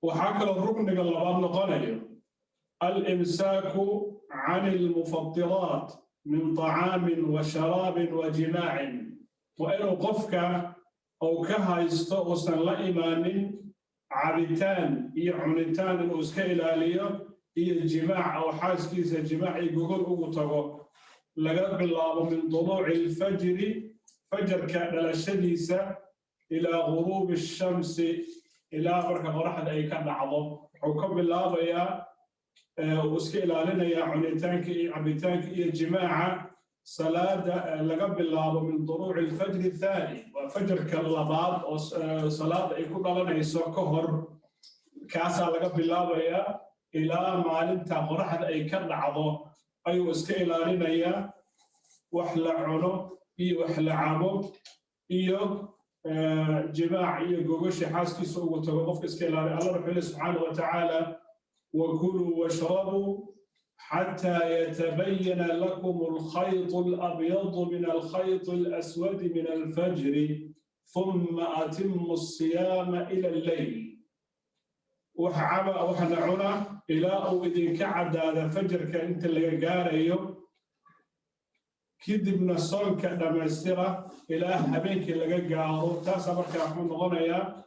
وحاكل الركن قال بعض نقانيه الإمساك عن المفطرات من طعام وشراب وجماع وإنه قفك أو كها يستغسن لا إيمان عبتان يعنتان الأسكى الآلية هي الجماع أو حاس كيس الجماع يقول أوتغو لقد بالله من طلوع الفجر فجر كان الشديسة إلى غروب الشمس إلى بركة فرحة أي كان عظم حكم الله يا وسكي لنا يا عنيتانك عبيتانك يا جماعة صلاة لقب الله من طلوع الفجر الثاني وفجر كاللباد صلاة يكون لنا يسوكهر كاسا لقب الله يا إلى مالين تغرحة أي كان عظم أي وسكي لنا يا وحل عنو وحل عامو جماع جوجوش حاسكي سوق وتوقف اسكيلاري الله رب سبحانه وتعالى وكلوا واشربوا حتى يتبين لكم الخيط الأبيض من الخيط الأسود من الفجر ثم أتموا الصيام إلى الليل وحنعنا إلى أوئذ كعد هذا فجر كأنت اللي قارئ كده من الصوم كلام السيرة إلى هبينك اللي قارو تاسع بركة أحمد غنيا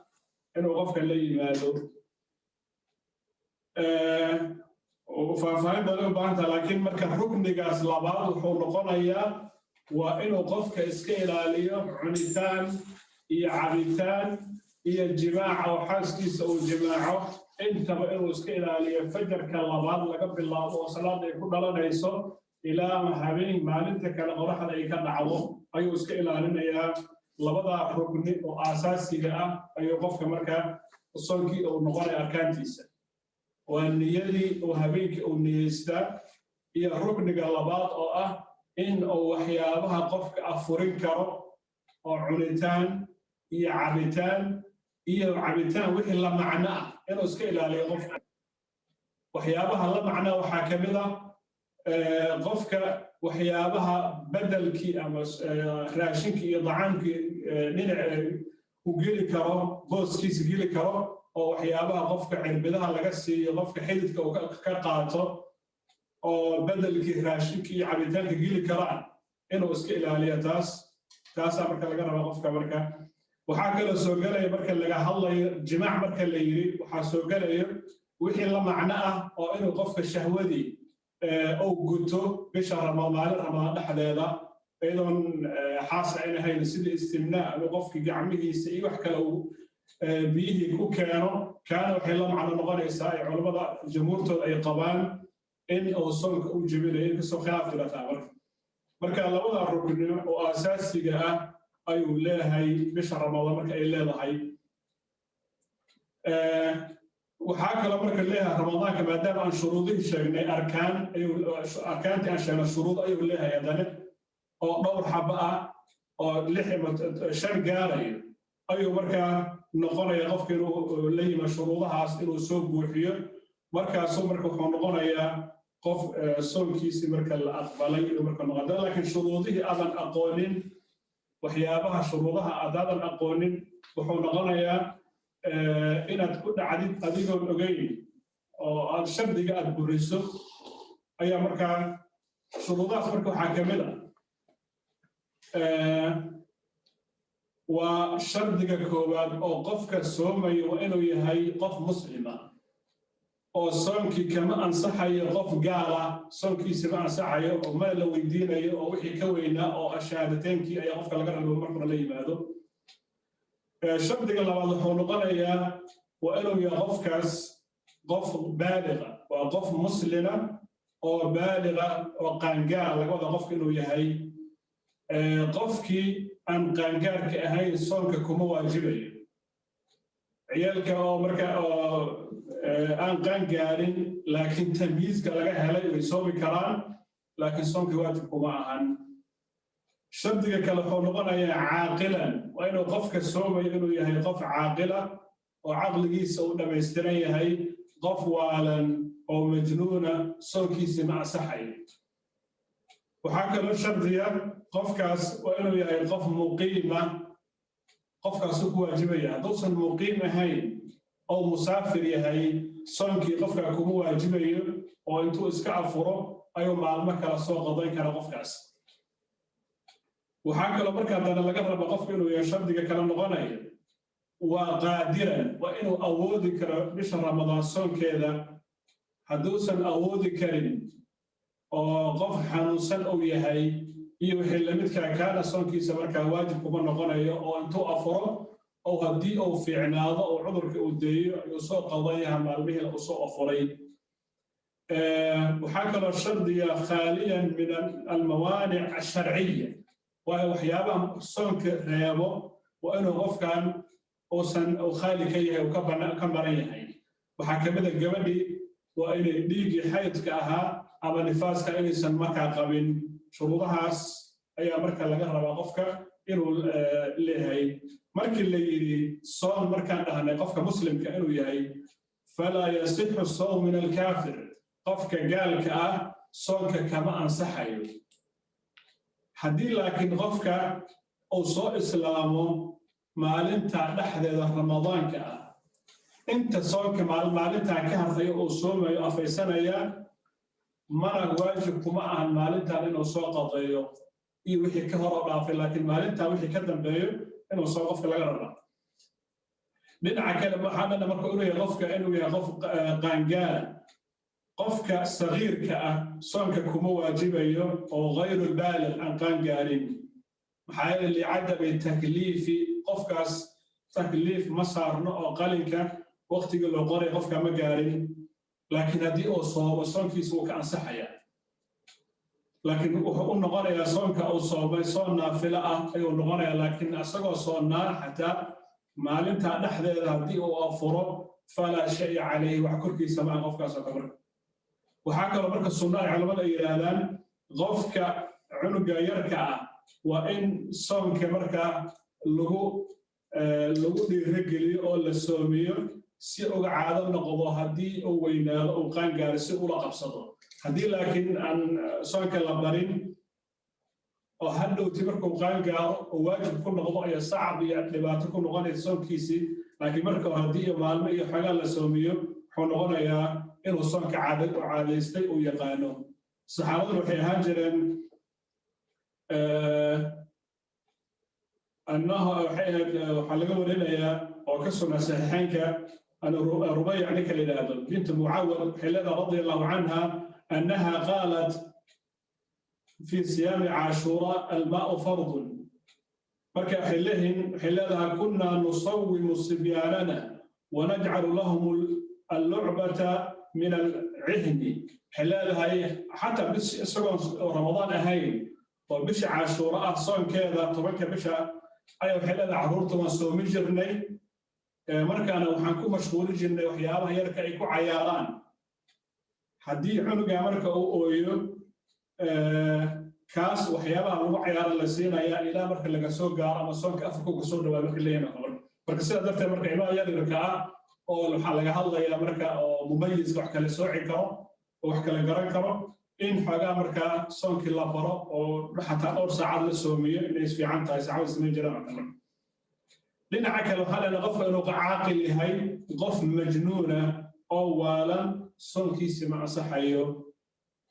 إنه غفك اللي ماله وفاهم بلغ بانتا لكن مركة ركن قاس لبعض وحول غنيا وإنه غفك إسكيل عليه عنيتان إيا عبيتان إيا الجماعة وحاسكيس أو الجماعة إنت بإنه إسكيل عليه فجر كاللبعض لقب الله وصلاة يكون لنا يسو إلى هبين مالنتك على غرحة أي كان عظم أي وسكيل علينا يا لبضع ركن وأساسي لأ أي وقف كمركا الصنكي أو النقاط أركانتيس والنيلي وهبينك أو النيستا هي الركن قلبات أو إن أو وحيابها قفك أفورين كرو أو عنتان هي عبتان وحي الله معناه إنه وسكيل عليه قفك وحيابها الله معناه وحاكمها قفك وحيابها بدلكي أما راشنكي طعامك ننع وقيل كرو بوسكيس قيل كرو أو وحيابها قفك عربدها لقسي قفك حيدك أو كقاطو أو بدلكي راشنكي عبيتانك قيل كران إنه اسكيل عليها تاس أمرك لقرب قفك أمرك وحاكا لسوقلي مركا لقا هلا جماع مركا اللي يري وحاسوقلي وحي الله معناه أو إنه قفك الشهودي أو قلتو بشهر رمضان dhexdeeda iyadoon xaas ayna hayn sida istimnaa ama qofkii gacmihiisa iyo wax kale uu biyihii ku keeno kaana waxay la macno noqonaysaa ay culimada jamhuurtooda ay qabaan in uu soonka u jebinayo kasoo khilaaf jirtaa marka labada rukni oo asaasiga ah ayuu leeyahay bisha ramadaan marka ay leedahay وحاكى لمرك لها رمضان كما دام عن شروطه شيء أركان أركان عشان الشروط أيه لها يدنا أو دور حباء أو لحمة شرقاري أيه مركا نقول يا غفكر اللي ما شروطها إنه سوق بوحية مركا سوق مركا نقول يا قف سوق كيس مركا الأقبلي مركا نقول لكن شروطه أيضا أقوالين وحيابها شروطها أيضا أقوالين وحول نقول يا inaad ku dhacdid adigoo ogeyn oo aad shardiga aad buriso ayaa markaa shuruudaas marka waxaa ka mid waa shardiga koowaad oo qofka soomayo waa inuu yahay qof muslima oo soonkii kama ansaxayo qof gaala soonkiisa ma ansaxayo oo ma la weydiinayo oo wixii ka weynaa oo ashahadateenkii ayaa qofka laga rabo marka la yimaado شرطك الله وحول يا وإنه يقف كاس قف بالغة وقف مسلمة أو بالغة وقنجار لقد قف إنه يهي قفك أن قنجار كأهي الصنك كم واجبي عيالك أو مركا أن قنجار لكن تمييز كلاجه هلا يسوي كلام لكن صنك واجبكم معهن شرطك كالحول يا عاقلا وإنه قفك السومي إنه يهي قف عاقلة وعقله سونا مستريه هي قف والا أو مجنونة صوكيس مع صحي وحكى له شرطيا قفكاس وإنه يهي قف مقيمة قفكاس واجبية دوصل مقيمة هي أو مسافر يهي صنكي قفك كم واجبيه أو أنتو إسكا أفره أيو معلومة كلا سوق قضاين كلا قفكاس وحاكا لو مركا دانا لقرب قفك إنه يشرد كلا نغنية وقادرا وإنه أودي كلا بشهر رمضان صون كذا حدوثا أودي كريم أو قف حنوسا أو يهي يوحي لمدك كان صنكي سمركا واجب كما نغنية أو أنتو أفره أو هدي أو في عناضة أو عذرك أودي يسوق قضاياها معلومه الأسوء أفري وحاكا الشرط خاليا من الموانع الشرعية وحيابا صنك ريابو وأنه غفكان أو خالي كيه وكمبريه وحاكا مدى الجبدي وإنه ديجي حيث كأها أما نفاس كأني سنمكا قبل شروطها أي مركا لقرب غفكا إنه لهي مركا اللي يري صوم مركا أنها غفكا مسلم كأنه يهي فلا يصح الصوم من الكافر قفك قال كأه صومك كما أنصحيه حدي لكن قفك أو صو إسلامه maalinta dhexdeeda ramadaanka ah inta soonka maalinta ka hartay oo soomayo afaysanaya mana waajib kuma ahan maalinta inuu soo qadeeyo iyo wixii ka hor dhaafay laakiin maalinta wixii ka dambeeyo inuu soo qofka laga rabo dhinaca kale waxaana marka uu yahay qofka inuu yahay qof qaangaar qofka sagiirka ah soonka kuma waajibayo oo غير البالغ aan qaangaarin maxaa yeelay cadab takliifi qofkaas takliif ma saarno oo qalinka waqtiga loo qoray qofka ma gaarin laakiin haddii uu soomo soonkiisa wuu ka ansaxayaa laakiin wuxuu u noqonayaa soonka uu soomay soon naafila ah ayuu noqonayaa laakiin asagoo soonnaa xataa maalinta dhexdeeda haddii uu afuro falaa shay calayhi wax korkiisa ma qofkaas oo kabar waxaa kaloo marka sunna ay culimada yidhaahdaan qofka cunuga yarka ah waa in soonka markaa lagu dhiirigeliyo oo la soomiyo si uga caado noqdo haddii uu weynaado uu qaangaaro si ula qabsado haddii laakiin aan soonka la barin oo hadhowti markuu qaangaaro oo waajib ku noqdo ayaa sacab iyo dhibaato ku noqonaysa soonkiisii laakiin marka haddii maalmo iyo xoogaa la soomiyo wuxuu noqonayaa inuu soonka caadaystay uu yaqaano saxaabaduna waxay ahaan jireen أنه حلقة ولينا وكسرنا صحيحينك أن ربيع نكل بنت معاوية حلقة رضي الله عنها أنها قالت في صيام عاشوراء الماء فرض مركا حلقها كنا نصوم صبياننا ونجعل لهم اللعبة من العهن حلقها حتى بس رمضان أهين وبش عاشوراء صوم كذا طبعا بش أيوة حلال عرورته وسومي جرني مركانا وحنكو مشغول جرني وحيابها يركا يكو عياران حدي عنقا مركا أويو كاس وحيابها لو عيارا لسينا يا إلى مركا لقا سوق قارا ما سوق أفكو قصور دوا مركا اللي هنا مركا سيدا درتا مركا إما يالي ركا أو لحالة هلا يا مركا أو مميز وحكا لسوعي كرو وحكا لقران كرو إن حاجة مركا صنك الله برا أو حتى أور ساعات للسومية ليس في عنتها ساعات سنين جرام كمان لنا عكلوا هلا نغفل إنه عاقل لهاي غف مجنونة أولا صنكي سمع صحيو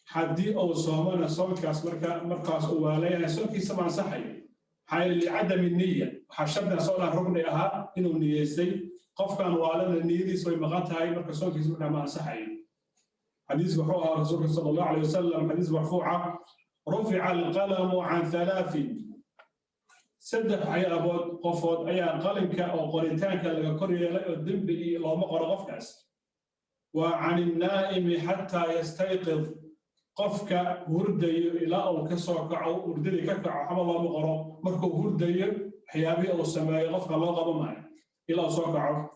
حدي أو صومنا صنكاس مركاس أولا يعني صنكي سمع صحيو هاي اللي عدم النية حشبنا صونا ركن إها إنه النية زي قف كان والا النية دي سوي مغات هاي مركاس صنكي سمع صحيو حديث مرفوع رسول صلى الله عليه وسلم حديث مرفوعة رفع القلم عن 3 سدح أي أبو قفود أي قلمك أو قريتانك اللي قرية الدنبلي لو مقر غفكاس وعن النائم حتى يستيقظ قفك هردي إلى أو كسوك أو هردي كفع حمى الله مقر مركو هردي حيابي أو السماء غفك الله غضب معي إلى صوكعه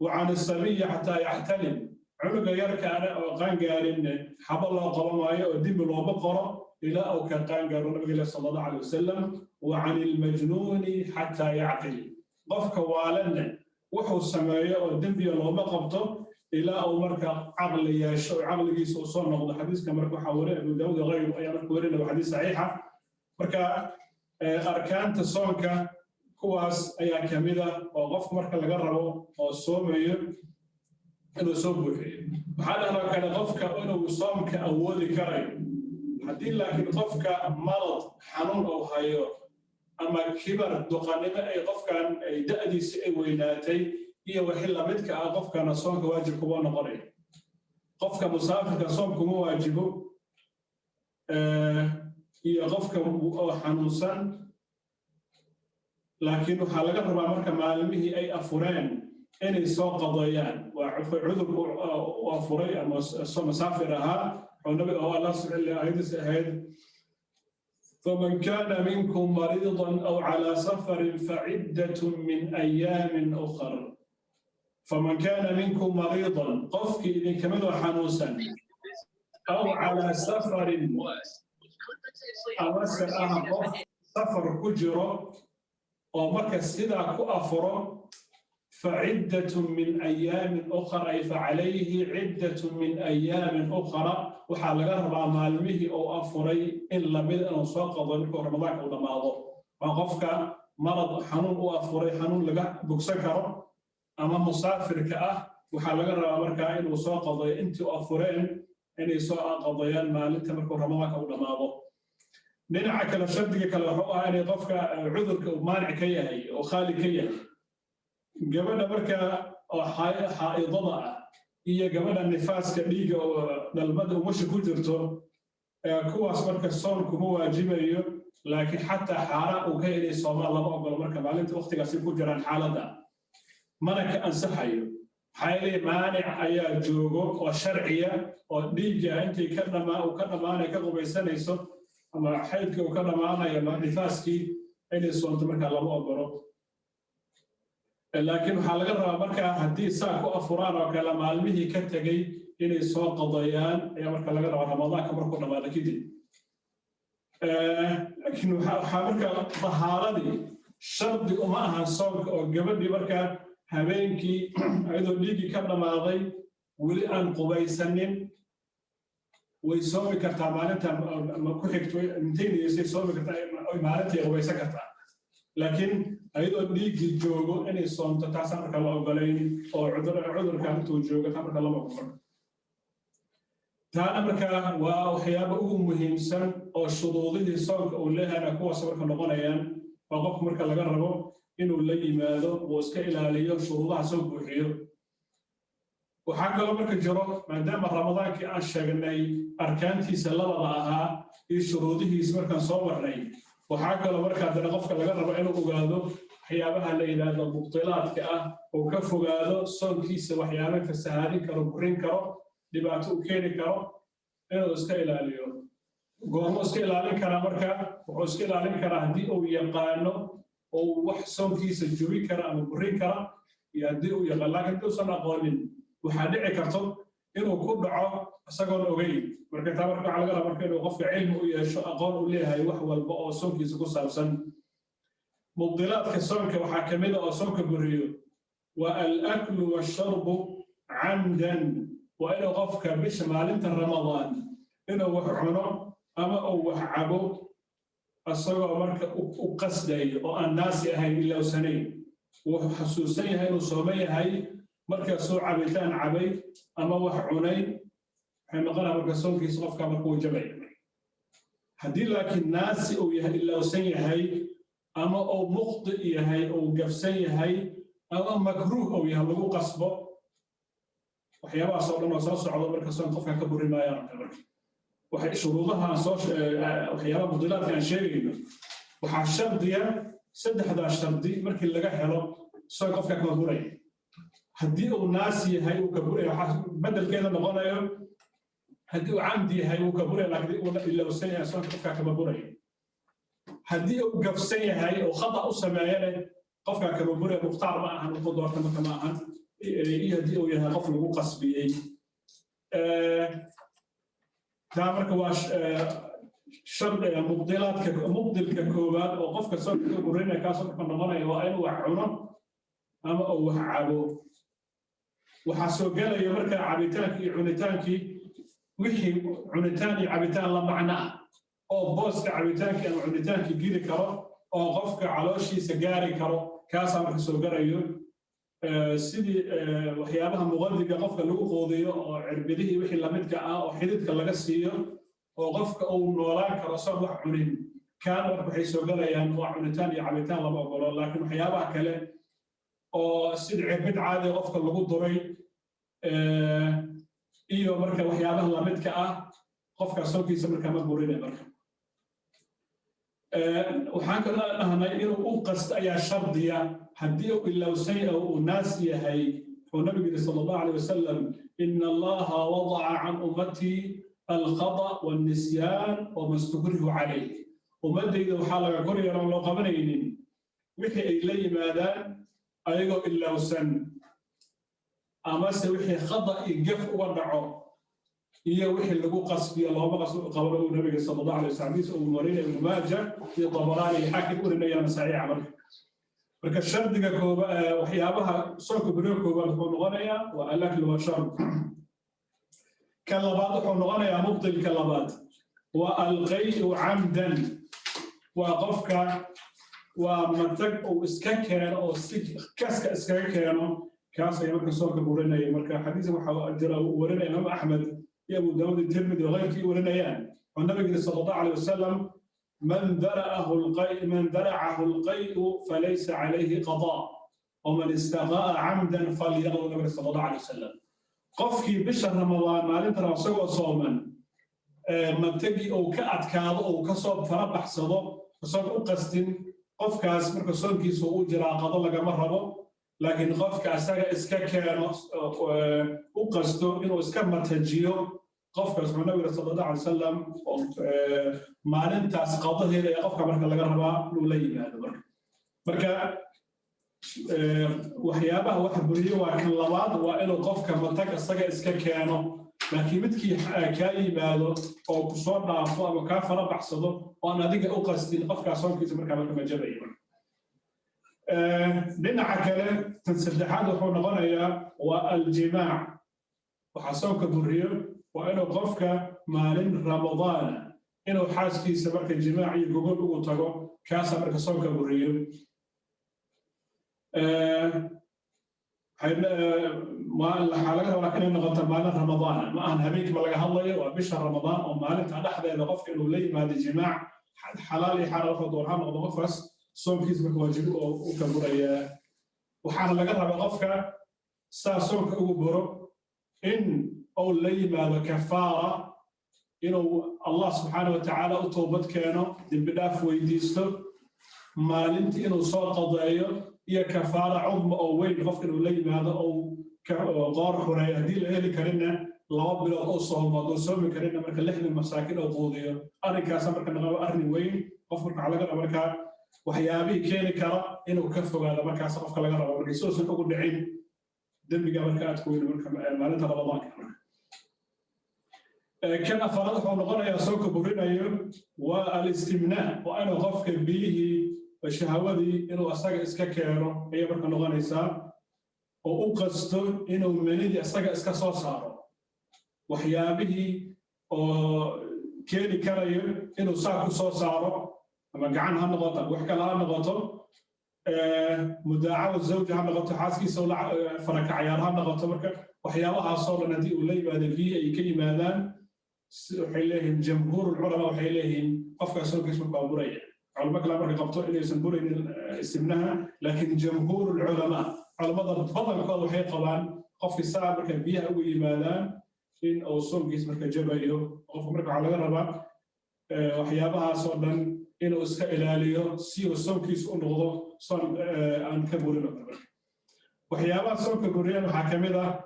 وعن السبي حتى يحتلم عنق يركع قانقارن حب الله قرمايا ودب الله بقرة إلى أو كان قانقار النبي صلى الله عليه وسلم وعن المجنون حتى يعقل قفك والنا وحو السمايا ودب الله بقبته إلى أو مركع عقل يشو عقل يسوع صار نقض حديث كمركع حوالي أبو داود غيره أيام كورين وحديث صحيحة مركع أركان تصونك كواس أيام كاملة وقف مركع لجربه والصومية inuu soo buuxiyo waxaa dhanoo kale qofka inuu soomka awoodi karayo haddii laakiin qofka marad xanuun uu hayo ama kibar duqanimo ay qofkan ay da'diisa ay weynaatay iyo wixii lamidka ah qofkana soonka waajib kuma noqonayo qofka musaafirka soom kuma waajibo iyo qofka xanuunsan laakiin waxaa laga rabaa marka maalmihii ay afureen inay soo qadeeyaan waa cudurku u afuray ama musaafir ahaa والنبي الله سبحانه وتعالى فمن كان منكم مريضا أو على سفر فعدة من أيام أخر فمن كان منكم مريضا قفك إذن كمدوا حنوسا أو على سفر أو سفر كجرة أو مكس إذا كأفر فعدة من أيام أخرى أي فعليه عدة من أيام أخرى وحال ربع مالمه أو أفري إلا بدء أو ساق ذلك رمضان أو دماغه وقفك مرض حنون أو أفري حنون لقى بكسكر أما مسافر كأه وحال ربع مركعين وساق ذي أنت أفرين إني ساق قضيان مالك مركو رمضان أو دماغه ننعك لشدك كالحقوة أن يقفك عذرك ومانع كيه أو خالي كيه gabadha marka xaaidada ah iyo gabadha nifaaska dhiiga oo dhalmada umasha ku jirto kuwaas marka soon kuma waajibayo laakiin xataa xaaraan uu ka helay soomaal lama ogolo marka maalinta waqtigaasi ku jiraan xaaladda mana ka ansaxayo maxaa maanic ayaa joogo oo sharciya oo dhiigga intay ka dhamaanay ka qubaysanayso ama xaydka uu ka dhamaanayo nifaaskii inay soonto marka lama ogolo laakiin waxaa laga rabaa markaa haddii saa ku afuraan oo kale maalmihii ka tegey inay soo qadayaan ayaa marka laga rabaa ramadaanka markuu dhammaado kadib laakiin waxaa marka tahaaradii shardi uma ahan soomka oo gabadhii markaa habeenkii iyadoo dhiiggii ka dhammaaday weli aan qubaysanin way soomi kartaa maalinta ku xigto inteynayasay soomi kartaa maalintii qubaysan kartaa laakiin ayadoo dhiiggii joogo inay soomto taasaan marka la ogolayn oo cudurka intuu joogo taa marka lama ogolo taana marka waa waxyaaba ugu muhiimsan oo shuruudihii soomka uu leehayna kuwaas marka noqonayaan waa qofka marka laga rabo inuu la yimaado oo iska ilaaliyo shuruudaha soo buuxiyo waxaa kaloo marka jiro maadaama ramadaankii aan sheegnay arkaantiisa labada ahaa iyo shuruudihiis markaan soo marnay waxaa kaloo marka haddana qofka laga rabo inuu ogaado waxyaabaha la yidhaahdo mubtilaadka ah oo ka fogaado soonkiisa waxyaaba fasahaadin karo burin karo dhibaato u keeni karo inuu iska ilaaliyo goormo iska ilaalin karaa marka wuxuu iska ilaalin karaa haddii uu yaqaano oo wax soonkiisa jubin kara ama burin kara iyo haddii uu yaqaan laakiin hadduusan aqoonin waxaa dhici karto inuu ku dhaco isagoon ogeyn marka taa marka waxaa laga rabaa marka inuu qofka cilmi u yeesho aqoon u leeyahay wax walba oo soonkiisa ku saabsan mubdilaadka soonka waxaa ka mid ah oo soonka buriyo waa al-aklu washarbu camdan waa inuu qofka bisha maalinta ramadaan inuu wax cuno ama uu wax cabo isagoo marka u qasdayo oo aan naasi ahayn ilowsanayn wuxuu xasuusan yahay inuu sooman yahay marka soo cabitaan cabay ama wax cunay waxay noqonaa marka soonkiisa qofka markuu jabay haddii laakiin naasi uu yahay ilowsan yahay ama uu muqdi yahay uu gafsan yahay ama makruuh uu yahay lagu qasbo waxyaabahaas oo dhan oo soo socdo marka soon qofka ka buri maayaan waxay shuruudaha soo waxyaabaha mubdilaadka aan sheegayno waxaa shardiya saddexdaa shardi markii laga helo soon qofka kama buraya haddii uu naasi yahay uu ka buraya waxaa bedelkeeda noqonayo haddii uu camdi yahay uu ka buraya laakiin uu ilowsan yahay soon qofka kama buraya haddii uu gafsan yahay oo khata u sameeyana qofka kama buraya mukhtaar ma ahan wuxuu doorta marka ma ahan iyo haddii uu yahay qof lagu qasbiyey taa marka waa shardiga mubdilka koowaad oo qofka soonka ka burinaya kaasoo marka noqonaya waa inuu wax cuno ama uu wax cabo waxaa soo gelaya marka cabitaankii iyo cunitaankii wixii cunitaan iyo cabitaan la macno ah oo booska cabitaankii ama cunitaankii geli karo oo qofka calooshiisa gaari karo kaasaa marka soo garayo sidii waxyaabaha muqadiga qofka lagu qoodiyo oo cirbidihii wixii la midka ah oo xididka laga siiyo oo qofka uu noolaan karo soo wax cunin kaan waxay soo galayaan waa cunitaan iyo cabitaan lama ogolo laakiin waxyaabaha kale oo sidii cirbid caadi qofka lagu duray iyo marka waxyaabaha la midka ah qofka soonkiisa marka ma burinay marka waxaan kala dhahnay inuu u qasta ayaa shardiya haddii uu ilowsan uu naas yahay oo nabiga sallallahu alayhi wasallam inna allaha wada'a an ummati al-khata wan-nisyan wa mastukrihu alayhi ummadayda waxaa laga koryeelo loo qabanaynin wixii ay la yimaadaan ayagoo ilowsan ama se wixii khata iyo gaf uga dhaco iyo wixii lagu qasbiyo looma qabano uu nabiga sallallahu alayhi wasallam uu marinay Ibn Majah iyo Tabarani xakim urinayaan saxiixa marka shardiga kooba waxyaabaha soonka bariyo koobaad wuxuu noqonayaa waa al-akl wa shurb kan labaad wuxuu noqonayaa mubtilka labaad waa al-qay'u 'amdan waa qofka waa matag uu iska keeno oo si kaska iskaga keeno kaas ayaa marka soonka burinaya marka xadiis waxa jira warinaya Imam Ahmad iyo Abu Dawud Tirmidhi iyo ghayrkii warinayaan oo nabiga sallallahu alayhi wasallam من درعه القيء فليس عليه قضاء ومن استغاء عمدا فليغضب النبي صلى الله عليه وسلم قفكي بشهر رمضان ما لنت راسو صوما منتجي او كادكادو او كسوب فربح صدو كسوب قستين قفكاس marka soonkiisu uu jira qado laga marabo laakiin qofka asaga iska keeno u qasto inuu iska matajiyo qofkaas nabiga sallallahu alayhi wasallam maalintaas qadaheeda ee qofka marka laga rabaa inuu la yimaado marka waxyaabaha wax buriyo waa kan labaad waa inuu qofka matag asaga iska keeno laakiin midkii ka yimaado oo ku soo dhaafo ama ka fara baxsado oo aan adiga u qastin qofkaas soonkiisa marka ma jabayo dhinaca kale tan saddexaad wuxuu noqonayaa waa al-jimaac waxa soonka buriyo وأنا قفك مالين رمضان إنه حاسكي سبك الجماعي يقول وتقو كاسة مركز صوك بريو ما الحالة ولكن نغطى مالين رمضان ما أنا هبيك ملقى الله وبشهر رمضان أو مالين تنحذ إذا قفك إنه لي ما هذا الجماع حلالي حالة فضورها نغضى مفرس صوم كيسبك واجب وكبرية وحالة لقدها بقفك سا صوك أبو إن أو اللي ما كفارة إنه الله سبحانه وتعالى أطوبت كانوا دبداف ويديستو ما لنت إنه صار قضايا هي كفارة عظم أو وين غفر اللي هذا أو غار حرية دي اللي كرنا لواب بلا أصهم ودوسهم كرنا مركا لحن المساكين أو قوضية أنا كاسا مركا نغاو أرني وين غفرك على قد مركا وحيابي كيني كرا إنه كفوا هذا مركا سقفك على قد مركا سوسا أقول بعين دمي مركا تكون مركا مالنت رمضان كان أفراد حولغنا يسوك برينيو والاستمناء وأنا غفك به وشهوذي إنه أساق إسكا كيرو هي بركة نغانا يسا وأقصد إنه منيدي أساق إسكا صوصارو وحيابه كيني كرايو إنه ساكو صوصارو أما قعان هنغطا وحكا لها نغطا مداعاة الزوجة هنغطا حاسكي سولا فرك عيارها نغطا بركة وحيابها صور ندي ولي بعد فيه أي كلمة ذان وحيلهم جمهور العلماء وحيلهم قفك سوق اسمه بابورية علماء كلام رح يقبطوا إلى يسمبورين اسمناها لكن جمهور العلماء بضل قالوا حي طبعا قفك الساعة مركب بيها أول مالان إن أو سوق اسمك جبايو قفك مركب على غربة وحيابها صودا إنه اسكا إلاليو سيو سوق اسمه نغضو صن عن كبورين وحيابها سوق كبورين وحاكمة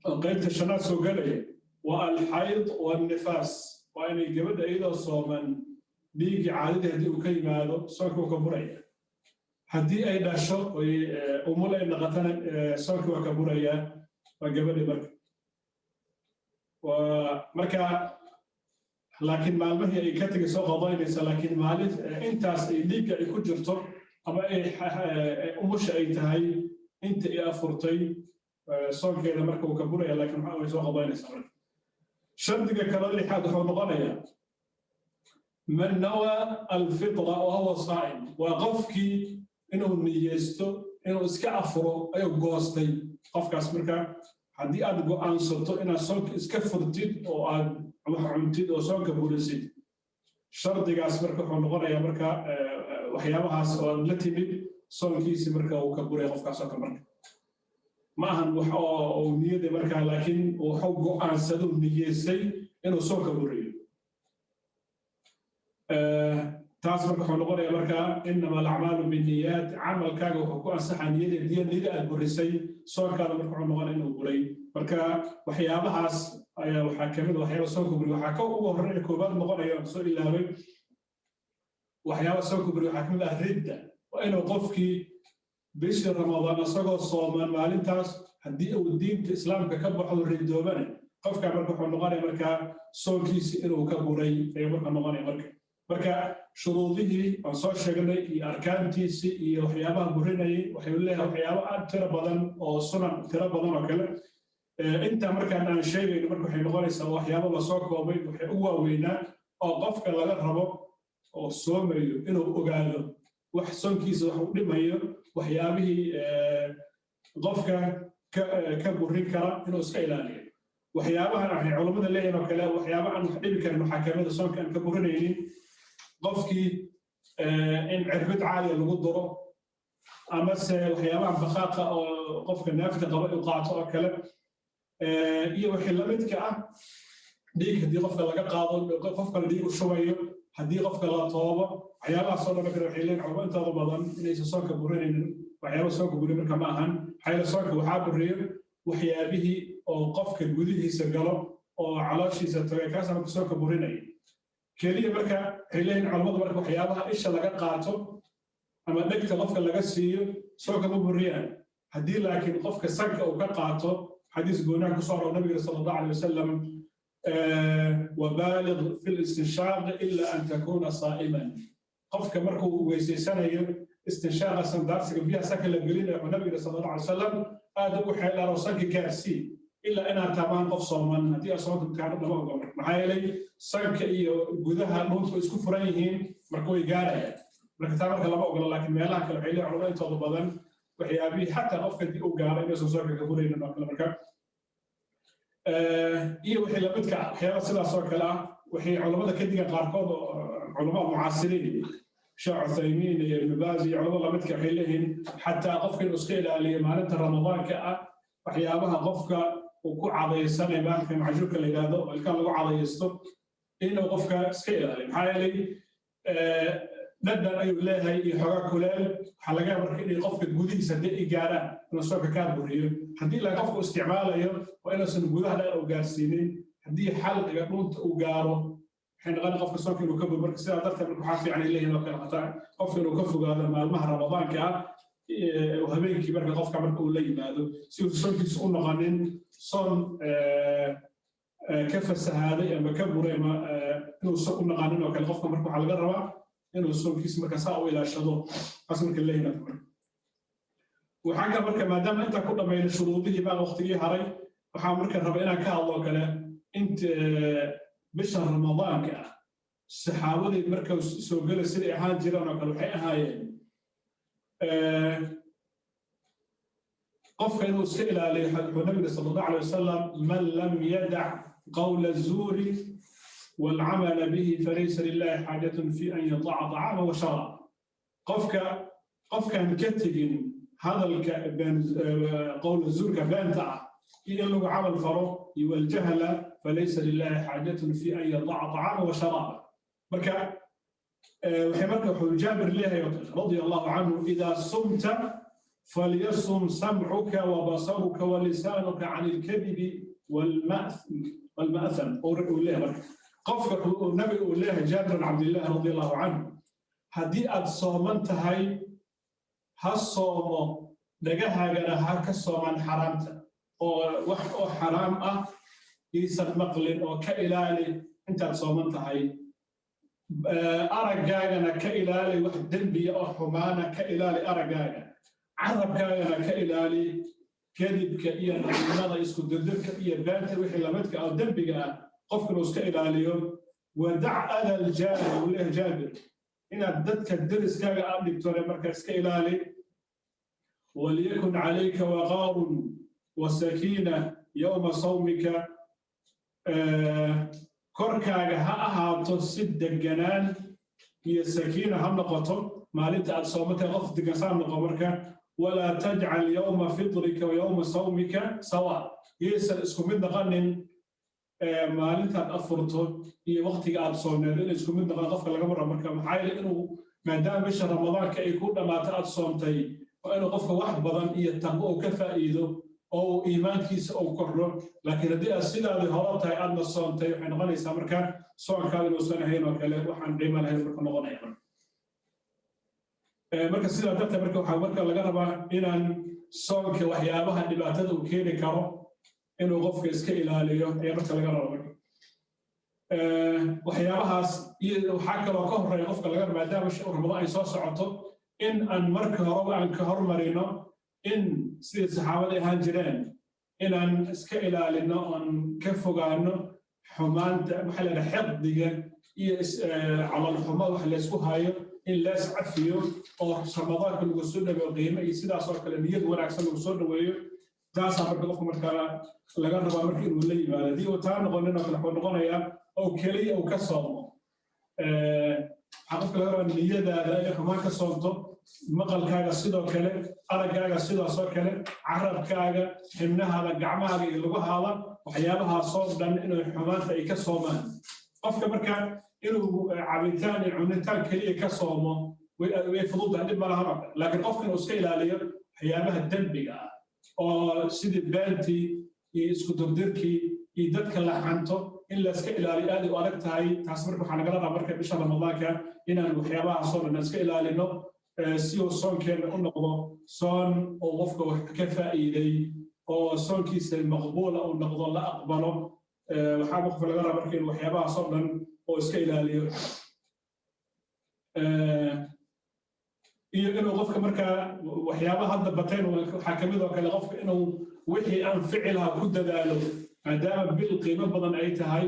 قيمة الشنات سوق لي والحيض والنفاس وأن يجبد أيضا صوما بيجي عادة هدي وكيماله سوك وكبرية هدي أيضا شو ومولا إن غتنا سوك وكبرية وجبد برك ومركا لكن معلومة هي كتير سوق ضاينة لكن معلومة أنت ليك يكون جرتر أما أمش أي تهاي أنت يا فرتي سوق إذا مركا وكبرية لكن ما سوق ضاينة سمرك شرطك كذلك حد حضغنيا من نوى الفطرة وهو صائم وقفك إنه نيستو إنه إسكا أفرو أيو غوستي قف كاسمركا هدي أد جو أنصتو إن صنك إسكا فرتيد أو أد عمتيد أو صنك بوليسيد شرط كاسمركا حنقول يا مركا وحيابها سؤال لتيمي صنكيسي مركا وكبوري قف كاسمركا مركا ما هن وحو نية مركا لكن وحو جو أنصتو نيسي إنه صنك بوري تاسمك حنقول يا مركا إنما الأعمال بالنيات عمل كاجو حكوا أنصح نية نية البوريسي صار كذا مركا حنقول إنه بوري مركا وحيابها وحكمل وحيابها صنك بوري وحكوا وهرني كوباد نقول يا رسول الله وحيابها صنك بوري وحكمل الردة وإنه قفكي بشهر رمضان صقر صومان مالين تاس هدي الدين الإسلام ككبر حول الردوبان قفك مركا حنقول يا مركا صنكيس إنه كبوري أي مركا نقول يا مركا marka shuruudihii aan soo sheegnay iyo arkaantiisii iyo waxyaabaha burinayay waxay leeyahay waxyaabo aad tiro badan oo sunan tiro badan oo kale inta markaan aan sheegayno marka waxay noqonaysaa waxyaabo la soo koobay waxay u waaweynaa oo qofka laga rabo oo soomayo inuu ogaado wax sonkiisa wax u dhimayo waxyaabihii qofka ka burin kara inuu iska ilaaliyo waxyaabahan waxay culimada leeyihiin oo kale waxyaabo aan wax dhibi karin maxaakamada sonka aan ka burinaynin qofkii in cirbid caali lagu duro ama se waxyaabaha baqaaqa oo qofka naafta qaba uu qaato oo kale iyo wixii la midka ah dhiig haddii qofka laga qaado qofka la dhiig u shubayo haddii qofka la toobo waxyaabaha soo dhama kale waxay leeyihiin culimo intooda badan inaysan soonka burinaynin waxyaaba soonka burin marka ma ahan xayla soonka waxaa buriyo waxyaabihii oo qofka gudihiisa galo oo calooshiisa tagay kaas marka soonka burinaya keliya marka waxay leeyihiin culimadu marka waxyaabaha isha laga qaato ama dhegta qofka laga siiyo soonka ma buriyaan haddii laakiin qofka sanka uu ka qaato xadiis goonaha ku soo nabiga sallallahu alayhi wasallam وبالغ في الاستنشاق الا ان تكون صائما قفك مركو ويسيسانيو استنشاق سندارسك بيها سكن لغلين النبي صلى الله عليه وسلم هذا وحي لا روسك كارسي الا انا تابان قف صومان هدي اصوات كان دبا غمر maxay sanka iyo gudaha dhulku isku furan yihiin markuu gaaraya marka tamarka laba ogol laakiin meelaha kale waxay leeyihiin culimada intooda badan waxyaabihi xataa qofka dib u gaaray inuu soo ka burayna marka iyo wixii la midka waxyaaba sidaas oo kale ah waxay culimada ka digan qaarkood culimada mucaasiriin sheekh Uthaymin iyo Ibn Baz iyo culimada la midka waxay leeyihiin xataa qofka inuu iska ilaaliyo maalinta ramadaanka ah waxyaabaha qofka uu ku cadaysanay maalinka macjuurka la yiraahdo oo ilkaan lagu cadaysto inuu qofka iska ilaaliyo maxaa yeelay dhadhan ayuu leeyahay iyo xogaa kuleel waxaa laga yaabaa marka inay qofka gudihiisa haddii gaaraan inuu soonka kaa buriyo haddii la qofku isticmaalayo waa inuusan gudaha dhan u gaarsiinin haddii xalqiga dhunta uu gaaro waxay noqon qofka soonka inuu ka buriyo marka sidaa darteed marka waxaa fiican ay leeyihiin oo kale xataa qofka inuu ka fogaado maalmaha ramadaanka ah habeenkii marka qofka marka uu la yimaado si uu soonkiisa u noqonin soon ka fasahaaday ama ka buray ama inuu soon u noqonin oo kale qofka marka waxaa laga rabaa inuu soonkiisa marka saa u ilaashado taas marka leeyahay waxaan marka maadaama inta ku dhameeyay shuruudihii baa waqtigii haray waxaan marka rabaa inaan ka hadlo kale inta bisha ramadaanka ah saxaabadii marka soo galay sidii ahaan jireen oo kale waxay ahaayeen qofka inuu iska ilaaliyo xadiiska nabiga sallallahu alayhi wasallam man lam yada' qawla az-zuri والعمل به فليس لله حاجة في أن يطاع طعامه وشرابه. قفك مكتجين هذا قول الزور كبان تعب إن لو عمل فرق والجهل فليس لله حاجة في أن يطاع طعامه وشرابه. بركة وحمرك جابر الله رضي الله عنه إذا صمت فليصم سمعك وبصرك ولسانك عن الكذب والمأثم قفك النبي الله جابر بن عبد الله رضي الله عنه هدي الصومنت هاي هالصوم دجاها كالصومان حرامته أو حرام يسد مقلن أو كإلالي أنت الصومنت هاي أرجعنا كإلالي واحد دنبي أو حمانة كإلالي أرجعنا عرب كأنا كإلالي كذب كإيان ماذا يسكت الدب كإيان بانت وحي لمتك أو دنبي قفك نسك إلاليو ودع أذى الجابر وله جابر إن أدتك الدرس كاغا أبليك توري مركز كإلالي وليكن عليك وقار وسكينة يوم صومك كركاga ha ahaato si deganaan iyo sakiina ha noqoto maalinta aad soomatay qof degan noqo marka wala tajcal yawma fidrika wa yawma sawmika sawa yeesal isku mid noqonin maalinta aad afurto iyo waqtiga aad soomneed in isku mid noqon qofka laga maro marka maxay leeyahay inuu maadaama bisha ramadaanka ay ku dhamaato aad soomtay oo inuu qofka wax badan iyo taqwo ka faa'iido oo iimaankiisa uu kordho laakiin haddii aad sidaadii hore tahay aadna soontay waxay noqonaysaa marka soonkaada inuusan ahayn oo kale waxaan qiimo lahayn marka noqonaya marka sidaa darteed marka waxaa marka laga rabaa inaan soonka waxyaabaha dhibaatada uu keeni karo inuu qofka iska ilaaliyo ayaa marka laga rabo waxyaabahaas iyo waxaa kaloo ka horreeya qofka laga rabo maadaama ramadaan ay soo socoto in aan marka hore aan ka hormarino in sidii saxaabada ahaan jireen inaan iska ilaalino oon ka fogaano xumaanta waxa la yidhaha xiqdiga iyo camal xumo wax laysku hayo in lees cafiyo oo ramadaanka lagu soo dhaweeyo qiimo iyo sidaas oo kale niyad wanaagsan lagu soo dhaweeyo taasaa marka qofka markaa laga rabaa marka inuu la yimaado haddii uu taa noqonin oo kale wuxuu noqonayaa oo keliya uu ka soomo waxaa qofka laga rabaa niyadaada inay xumaan ka soonto maqalkaaga sidoo kale araggaaga sidaas oo kale carabkaaga xibnahaada gacmahaaga iyo lugahaada waxyaabahaasoo dhan inay xumaanta ay ka soomaan qofka marka inuu cabitaan iyo cunitaan keliya ka soomo way fududahay dhib ma laha laakiin qofka inuu iska ilaaliyo waxyaabaha dembiga ah oo sidii beentii iyo isku durdirkii iyo dadka la xanto in la iska ilaaliyo aad u adag tahay taas marka waxaa nagala rabaa marka bisha ramadaanka inaan waxyaabahaasoo dhan iska ilaalino si uu soonkeena u noqdo soon oo qofka wax ka faa'iiday oo soonkiisa maqbuula uu noqdo la aqbalo waxaa qofka laga rabaa marka inuu waxyaabahaasoo dhan oo iska ilaaliyo iyo inuu qofka markaa waxyaabaha hadda bateen waxaa kamid oo kale qofka inuu wixii aan ficilaha ku dadaalo maadaama bil qiimo badan ay tahay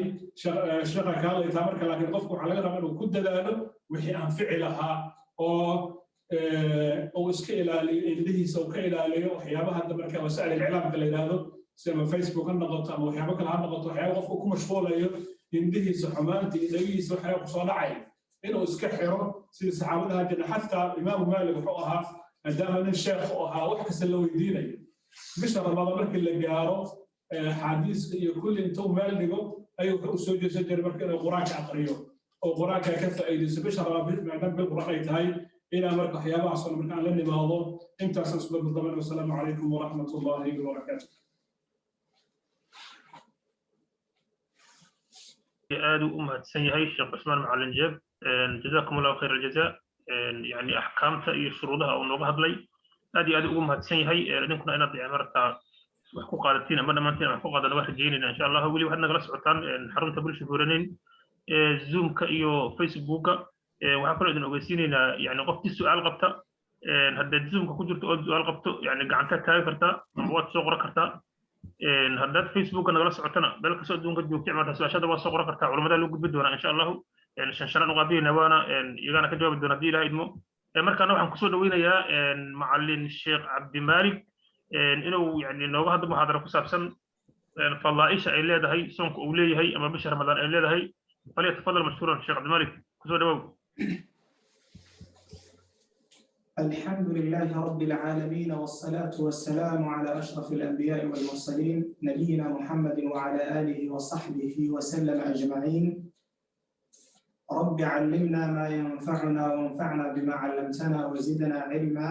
shaqa kaalay tahay marka laakiin qofka waxaa laga rabaa inuu ku dadaalo wixii aan ficilaha oo iska ilaaliyo indhihiisa uu ka ilaaliyo waxyaabaha hadda marka wasaa'il iclaamka la yidhaahdo sida Facebook ha noqoto ama waxyaabo kale ha noqoto waxyaabo qofka ku mashquulayo indhihiisa xumaanta iyo dhagihiisa waxyaabo kusoo dhacaya inuu iska xiro sidii saxaabadaha jira xataa imaamu maalik wuxuu ahaa maadaama nin sheekh u ahaa wax kasta la weydiinayo bisha ramadaan markii la gaaro xaadiiska iyo kulli intuu meel dhigo ayuu wuxuu u soo jeesan jiray marka inuu qur-aanka aqriyo oo qur-aanka ka faa'iidayso bisha ramadaan maadaama bil qur-aan ay tahay إلى مركز حيابها صلى الله عليه وسلم انت أسأل بالضبط والسلام عليكم ورحمة الله وبركاته. آدو أمهات سيهاي الشيخ عثمان معلن جاب جزاكم الله خير الجزاء يعني أحكامها شروطها أو نوبها لي آدو أمهات سيهاي لأن كنا نضيع مرتا حقوق قادتين أما ما نتينا حقوق هذا واحد جينينا إن شاء الله ولي وحنا نجلس عطان حرمت بالشهورين زوم كأيو فيسبوك waxaan kula idin ogeysiinaynaa yani qofkii su'aal qabta haddaad zoomka ku jirto oo su'aal qabto yani gacantaad taagi kartaa ama waad soo qoran kartaa haddaad facebooka nagala socotana meel kastoo adduunka joogta marka su-aashada waa soo qoran kartaa culamada loo gudbi doonaa insha allahu shan uqaadiyayna waana iyagana ka jawaabi doona haddii ilaha idmo markaana waxaan kusoo dhaweynayaa macalin sheekh cabdimaalik inuu yani nooga hadlo muxaadara ku saabsan fadaaisha ay leedahay soonka uu leeyahay ama bisha ramadaan ay leedahay falyatafadal mashkuuran sheekh cabdimaalik kusoo dhawow. الحمد لله رب العالمين والصلاة والسلام على أشرف الأنبياء والمرسلين نبينا محمد وعلى آله وصحبه وسلم أجمعين. رب علمنا ما ينفعنا وانفعنا بما علمتنا وزدنا علما.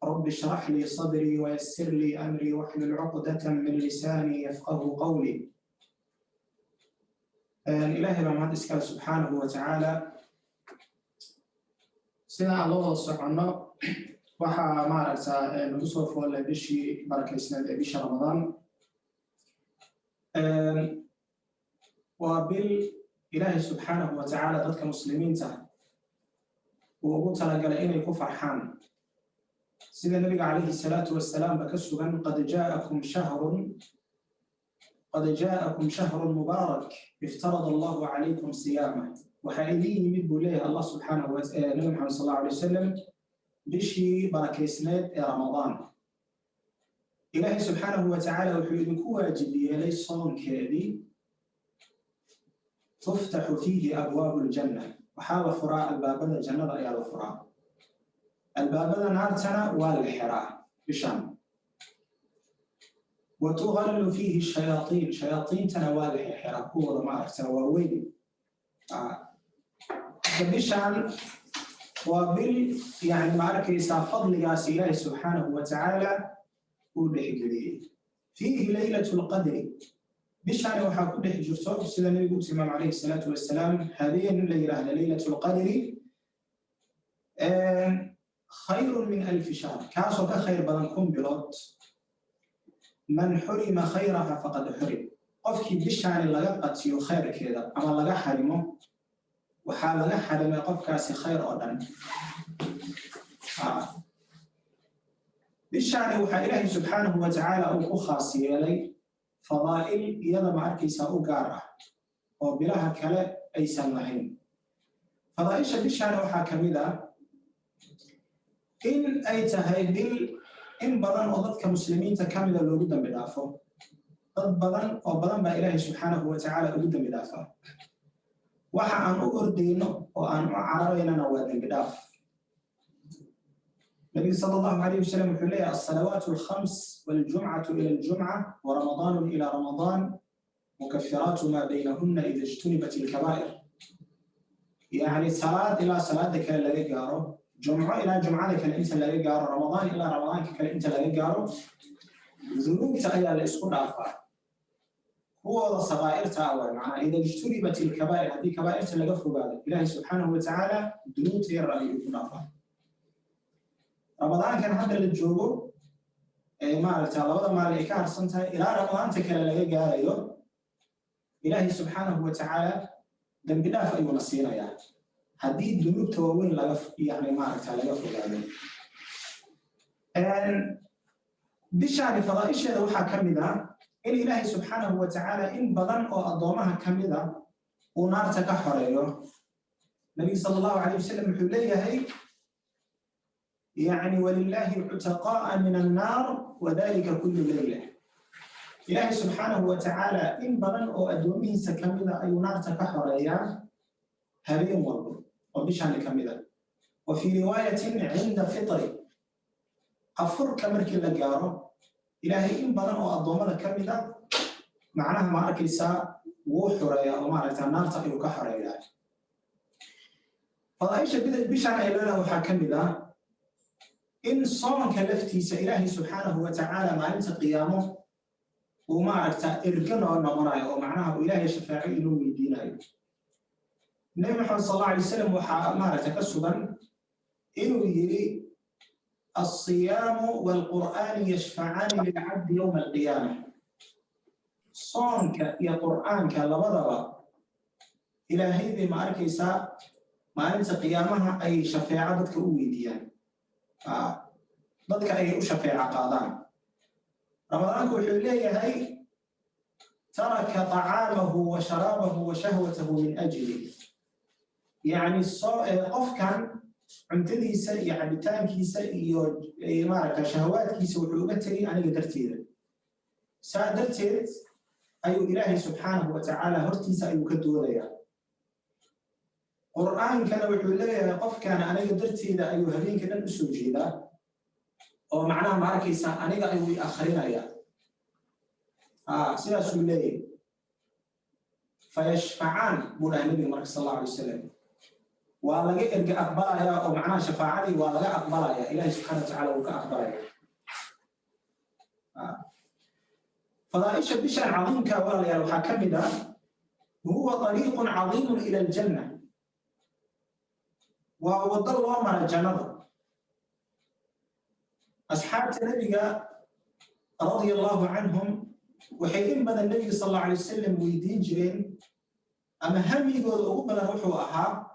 رب اشرح لي صدري ويسر لي أمري واحلل عقدة من لساني يفقه قولي. إلهي بمهندس سبحانه وتعالى سنة الله سبحانه وحا مارسا نصف ولا بشي بركة سنة بشي رمضان وبالإله سبحانه وتعالى ضدك مسلمين تحت وقلت لك إني كفر حام سيدنا النبي عليه الصلاة والسلام بكسوا قد جاءكم شهر مبارك افترض الله عليكم صيامه وحيني يمد له الله سبحانه وتعالى النبي محمد صلى الله عليه وسلم بشي بركيسنات رمضان إلهي سبحانه وتعالى وحيد كواجبي لي صوم كذي تفتح فيه أبواب الجنة وحاول فراء الباب الجنة يا الفراء الباب نارتنا والحراء بشام وتغل فيه الشياطين شياطين تنوال الحراء هو ما أكتواوين بشام وبال يعني معركة فضل ياس الله سبحانه وتعالى ودحجري فيه ليلة القدر بشان وحا كل حجرته سيدنا النبي الإمام عليه الصلاة والسلام هذه الليلة ليلة القدر خير من 1000 شهر كاسو كخير بدنكم بلوت من حرم خيرها فقد حرم قفك بشان لغا قتيو خير كذا أما لغا حرمه وحال لغا حرم قفكاسي خير أودن بشان وحا إلهي سبحانه وتعالى أو خاصي لي فضائل يلا معركيسا أو قارة وبلاها كلا أي سمعين فضائش بشان وحا كمذا إن أي تهيبل إن بدن وضد كمسلمين تكامل الوجود بدافع ضد بدن وبدن بإلهي سبحانه وتعالى وجود بدافع وحا أن أردينه وأن أعرينا نواد بدافع النبي صلى الله عليه وسلم يقول الصلوات الخمس والجمعة إلى الجمعة ورمضان إلى رمضان مكفرات ما بينهن إذا اجتنبت الكبائر يعني صلاة إلى صلاة ذلك الذي قارو جمعة إلى جمعة ذلك الإنسان الذي قارو رمضان إلى رمضان ذلك الإنسان الذي قارو ذنوب تأيى الإسكون عفا هو صغائر تأوى معنا إذا اجتنبت الكبائر هذه كبائر تلقفوا بعد إلهي سبحانه وتعالى ذنوب تيرى يكون عفا رمضان كان هذا اللي تجوبه ما تعالى ما اللي كان صنتها إلى رمضان تكلم لقى قال إلهي سبحانه وتعالى دم بدافع ونصينا يعني هذه ذنوب توين لقف يعني ما تعالى لقف هذا بشأن فضائش هذا وحى كمذا الإلهي سبحانه وتعالى إن بدن أو أضامها كمذا ونار تكحره النبي صلى الله عليه وسلم حليه هي يعني ولله عتقاء من النار وذلك كل ليلة إلهي سبحانه وتعالى إن بدن أو أدومه سكمذا أي نار تكحره هذه مرض وبشأن كمذا وفي رواية عند فطر أفر كمرك اللقاره إلهي إن بدن أو أضامه كمذا معناها معركة وحرية أو معركة النار تأيو كحرية فضائش بشأن إلهه حكمذا إن صام كلفتي إلهي سبحانه وتعالى ما أنت قيامه وما عرفت إركنه ونمراي ومعناها إلهي شفاعي إنه يدينه النبي محمد صلى الله عليه وسلم ما تكسبا إنه يري الصيام والقرآن يشفعان للعبد يوم القيامة صامك يا قرآنك لبضبا إلهي ذي ما أركيسا ما أنت قيامها أي شفاعتك أويديان ضدك أي شفاعة قادان رمضان كحوليه هي ترك طعامه وشرابه وشهوته من أجله يعني قف كان عمتدي سي عبتان كيسي يمارك شهوات كيسي وحلوبتري أنا قدرتيد سادرتيد أي إلهي سبحانه وتعالى هرتي سأي كدوليا قرآن كان وحوليه قف كان أنا قدرتيد أي هذين كنا نسوجي ذا ومعناه معركة أنا قاعد آخرين يا سياسة الليل فيشفعان بولا النبي محمد صلى الله عليه وسلم ولا إرجع أقبلها يا أو معناه شفاعتي ولا أقبلها يا إلهي سبحانه وتعالى وكأقبلها فضائش بشأن عظيم كوالي يا الحكم ده هو طريق عظيم إلى الجنة ووضل وامر الجنة أصحاب النبي رضي الله عنهم وحين بدأ النبي صلى الله عليه وسلم ويدين جرين أما هم يقول أقبل روحه أها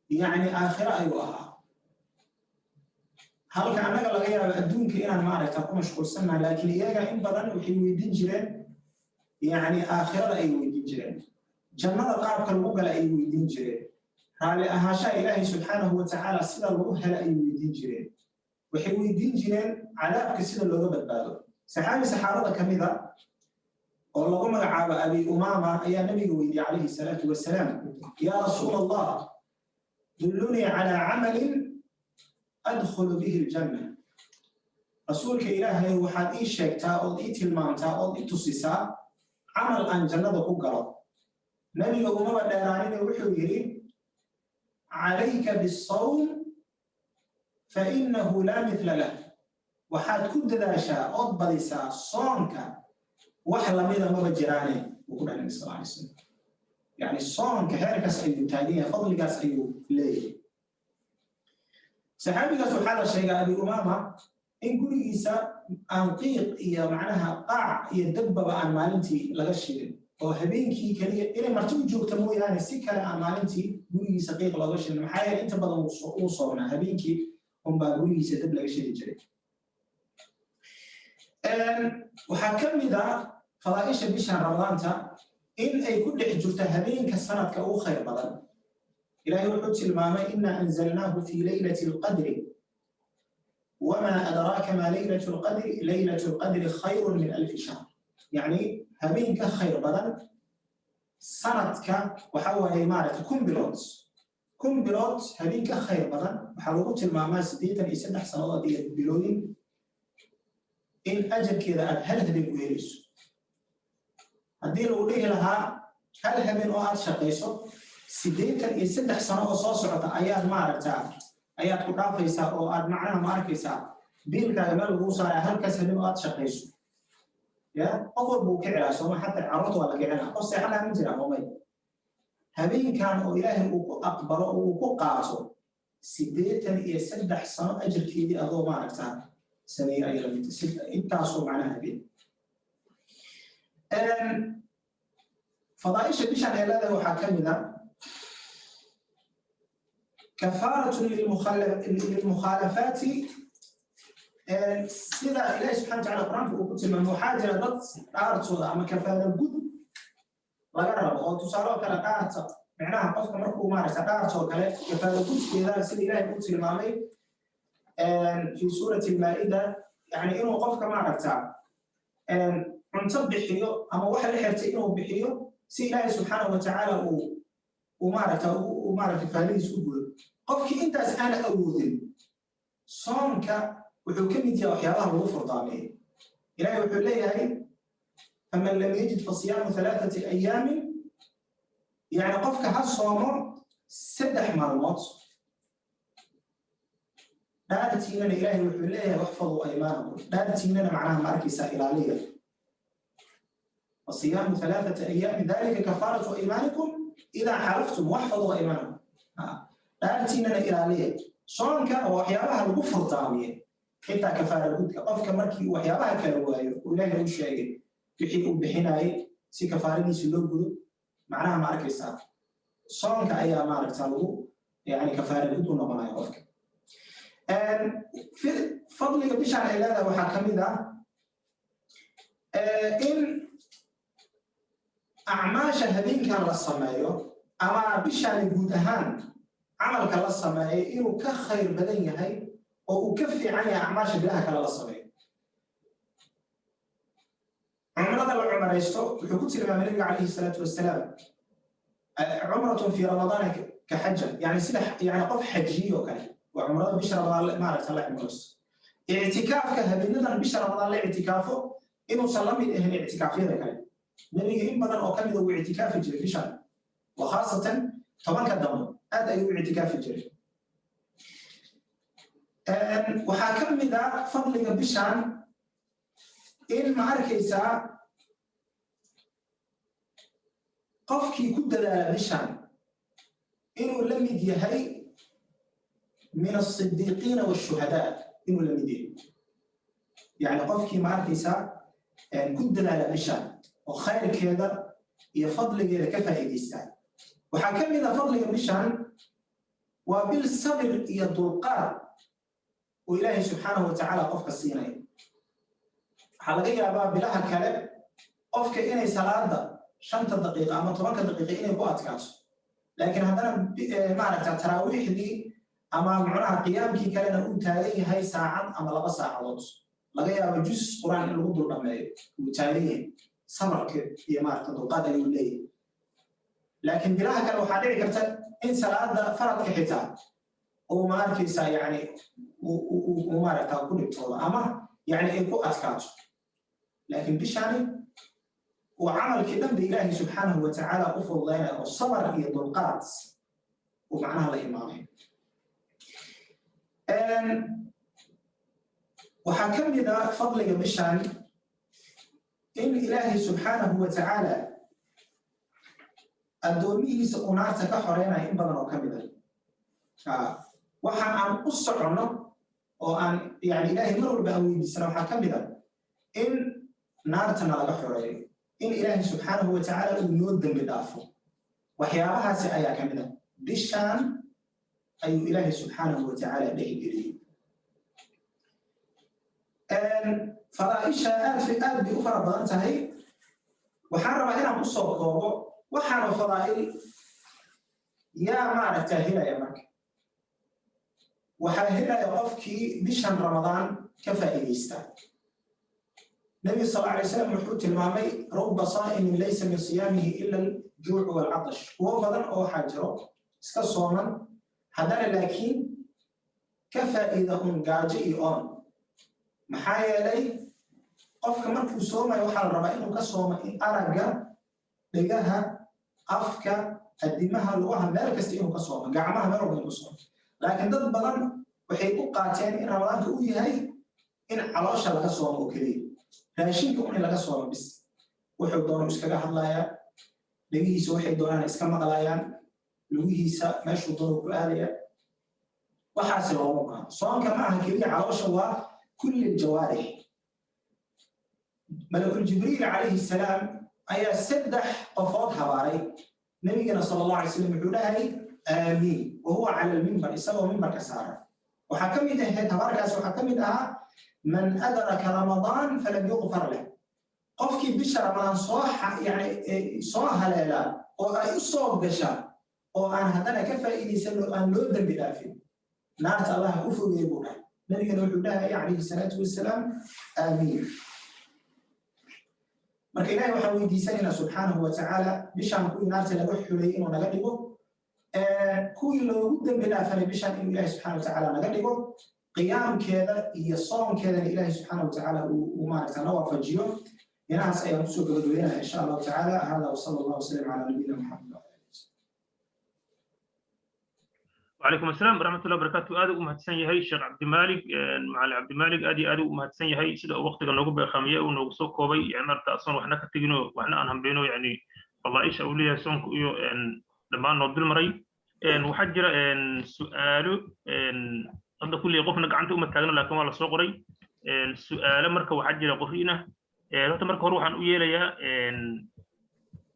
يعني آخرة أيوها هل كان أنا قال غير الدون كأنا ما أعرف تقوم مشغول سنة لكن إياها إن بدأ وحين ويدين جرين يعني آخرة أي ويدين جرين جنة القارب كالمقبل أي ويدين جرين رالي أهاشا إلهي سبحانه وتعالى سيدا الله هلا أي ويدين جيرين وحي ويدين جيرين على كسيدا الله بدبالو سحابي سحابة كميدا والله ما عاب أبي أمامة يا نبي ويدي عليه الصلاة والسلام يا رسول الله دلوني على عمل أدخل به الجنة رسولك إلهي وحد إيش شكتا أو إيت المانتا أو إيت السيسا عمل أن جنة قرب نبي أمامة دارانين وحويري عليك بالصوم فإنه لا مثل له وحد كد داشا أضبلسا صونك وحلا ميدا ما بجراني وقول النبي صلى الله عليه وسلم يعني صونك هركس أيو تانية فضل قاس أيو ليه صحابي قاسوا حالا شيء أبي أمامة إن قولي إيسا أنقيق إيا معناها قاع يدبب عن مالنتي لغشيرين وهبينكي كليه إلى مرتبة جوك تموي يعني سكر عن مالنتي قولي إيسا قيق لغشيرين محايا إنت بدأ وصونا هبينكي هم بقولي إيسا دب لغشيرين جري وحكم ذا فضائش بشهر رمضان إن أي كل حجرت هبينك السنة كأو خير بدل إلهي وحدت الماما إنا أنزلناه في ليلة القدر وما أدراك ما ليلة القدر ليلة القدر خير من 1000 شهر يعني هبينك خير بدل سنتك وحول إمارة كمبلوت هبينك خير بدل وحلوت الماما سديتا يسد أحسن الله دي بلوين إن أجل كذا هل هبين ويريس هدي لو ليه لها هل هبين وقت شقيسو سديتا يسد أحسن الله صاصعة آيات مارتا آيات كرافيسا أو آد معنا ماركيسا بيل كامل وصار هل كسبين وقت شقيسو يا أول بوكعلا سوما حتى عرض ولا كعلا قصي على من جرا مبين هبين كانوا إلهي أكبر وقاعته سديتا يسد أحسن أجل كذي أضو مارتا سنين أي لم تسد أنت أصوم عنها بين فضائش بشأن هذا وحكمنا كفارة للمخالفات سيدا إلهي سبحانه وتعالى القرآن وقلت من محاجرة ضد أرتو أما كفارة الجد وقرب أو تصاروا كلا أرتو معناها قفك مركو مارسة أرتو كفارة الجد إذا سيدا إلهي قلت المامي في سورة المائدة يعني إنه قف كما ركتا عنصب بحيو أما واحد حرتي إنه بحيو سي الله سبحانه وتعالى ومارك فاليس أقول قفك أنت أنا أودي صامك وحكمت يا وحيالله الغفر ضامي إلهي وحول لي هاي فمن لم يجد فصيام 3 أيام يعني قفك هالصوم 6 مرات لا تتيننا إلهي وحوليه واحفظوا أيمانكم لا تتيننا معناها ماركسة إلالية الصيام 3 أيام ذلك كفارة أيمانكم إذا حلفتم واحفظوا أيمانكم لا تتيننا إلالية صونك وحيابها الغفر طامية حتى كفارة الجد قفك مركي وحيابها كالوايو وإلهي الشيء يحيقوا بحناي سي كفارة سلوك معناها ماركسة صونك أيها ماركسة يعني كفارة الجد ونظمها قفك في فضل بشأن هذا وحكم ذا إن أعماش هذين كان الصمايو أما بشأن جودهان عمل كلا الصمايو إنه كخير بدني هاي أو كفي عني أعماش بلها كلا الصمايو عمرنا العمر يستو حكوت الإمام النبي عليه الصلاة والسلام عمرة في رمضان كحجة يعني سلاح يعني قف حجية وكذا وعمره بشر رمضان ما رأيت الله يمرس اعتكاف كهبيننا بشر رمضان لا اعتكافه إنه سلمي إهن اعتكافية ذكري نبي إما أو كم ذو اعتكاف الجري بشر وخاصة طبعا كدمه هذا يو اعتكاف الجري وحاكم ذا فضل بشر إن معركة قفكي كد لا بشر إنه لم يديهي من الصديقين والشهداء إنه لم يدين يعني قفكي معركة كدنا لبشان وخير كذا يفضل إذا كفى إيديستان وحكم إذا فضل بشان وبالصبر يدرقان وإلهي سبحانه وتعالى قفك السينين حلقية أباب بلها كلب قفك إني صلاة 5 دقيقة أما 10 دقيقة إني بوات كاسو لكن هذا ما عرفت تراويح دي أما معناها قيامك كلنا قلت هذه هاي ساعة أما لبس ساعة ونص لقيا بجزء قرآن الوضوء لما وتاريه صبرك يا ما تدقات الليل لكن بلاها كانوا حادي كرت إن صلاة فرض كحتاب وما عرف يعني وما عرف كل الطلبة أما يعني يكون أذكار لكن بشأن وعمل كده بإله سبحانه وتعالى أفضل لنا والصبر هي الدقات ومعناها الإمامين وحكم ذا فضل بشأن إن إله سبحانه وتعالى الدومي سكونات كحرينا إن بدنا وكمل وحن عن قصة عنه وأن يعني إله مرور بأوي بسلام حكم ذا إن نارتنا لحرينا إن إله سبحانه وتعالى يودن بدافه وحيابها سأيا كمذا بشأن أي إله سبحانه وتعالى به إليه فرائشة في قلب أخرى بانتهي وحرم هنا قصة وكوبو وحرم فرائل يا معنى تاهلة يا مك وحاهلة يقفكي بشهر رمضان كفائليستا النبي صلى الله عليه وسلم يحوت المامي رب صائم ليس من صيامه إلا الجوع والعطش وهو بدن أو حاجره اسكا صوما هذا لكن كفى إذا أنقاجي أون محايا لي قف كمان كسوما يوحى الربائن كسوما أرجع لجاها أفكا قدمها لوها مالك استيهم كسوما جعمها مالك كسوما لكن ضد بدن وحيكون قاتين إن رمضان كوي هاي إن علاشة لك صوم وكذي راشين كون لك صوم بس وحيد دون إسكا حلايا لقيه سوحي دون إسكا مقلايا لقيه سا ماشو دون كلاليا وحاسب عموما صوم كما كذي علاشة كل الجوارح ملك الجبريل عليه السلام أي سدح قفاض حواري نبينا صلى الله عليه وسلم يقول آمين وهو على المنبر يسوى منبر كسارة وحكم إذا تبارك وحكم إذا من أدرك رمضان فلم يغفر له قفك بشر رمضان صاح يعني صاح ليلة أو صوب بشر أو أن هذا كفى إذا سلوا أن لودن بدافع نعت الله كفوا يبونا نبينا يقول عليه الصلاة والسلام آمين marka ilaahay waxa weydiisanayna subhanahu wa ta'ala bishan ku inaarta lagu xuleeyay inuu naga dhigo kuwii loogu dambi dhaafay bishan in ilaahay subhanahu wa ta'ala naga dhigo qiyaamkeeda iyo soonkeeda ilaahay subhanahu wa ta'ala uu maaragtay noo waafajiyo inaas ayaan kusoo gabagabeynaa insha Allah ta'ala hada wa sallallahu wasallam ala nabiyina Muhammad وعليكم السلام ورحمة الله وبركاته. أدو مهتسن يهي الشيخ عبد المالك مع عبد المالك أدو مهتسن يهي سيدا وقت كان نوقف بخامية ونوقف كوبي يعني مرتا أصلا وإحنا كتجنو وإحنا أنهم بينو يعني والله إيش أولياء سونك إن لما نوض المري إن وحجر إن سؤاله إن قد كل يقفنا عنده متجنو لكن والله صغري إن سؤال مركب وحجر قفينا لو تمرك روح عن ويايا إن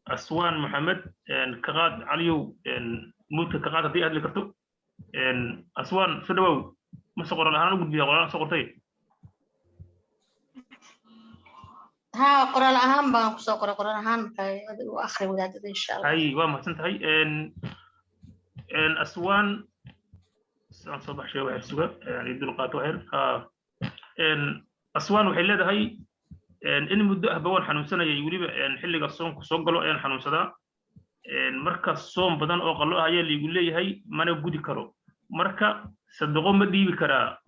أسوان محمد إن كغاد عليو إن موت كغاد في أهل الكتب إن أسوان سدوا مسقر لها نقول بيا ولا سقرتي ها قرآن أهم بقى سقر قرآن أهم وآخر وداد إن شاء الله هاي وما سنت هاي إن أسوان صباح شيء واحد سوا يعني يدل قاتو هير إن أسوان وحلة هاي إن مدة بول حنون سنة يقولي إن حلة الصوم كسوقلو إن حنون سدا marka soom badan oo qallo ah ayaa liigu leeyahay mana gudi karo marka sadaqo ma dhiibi karaa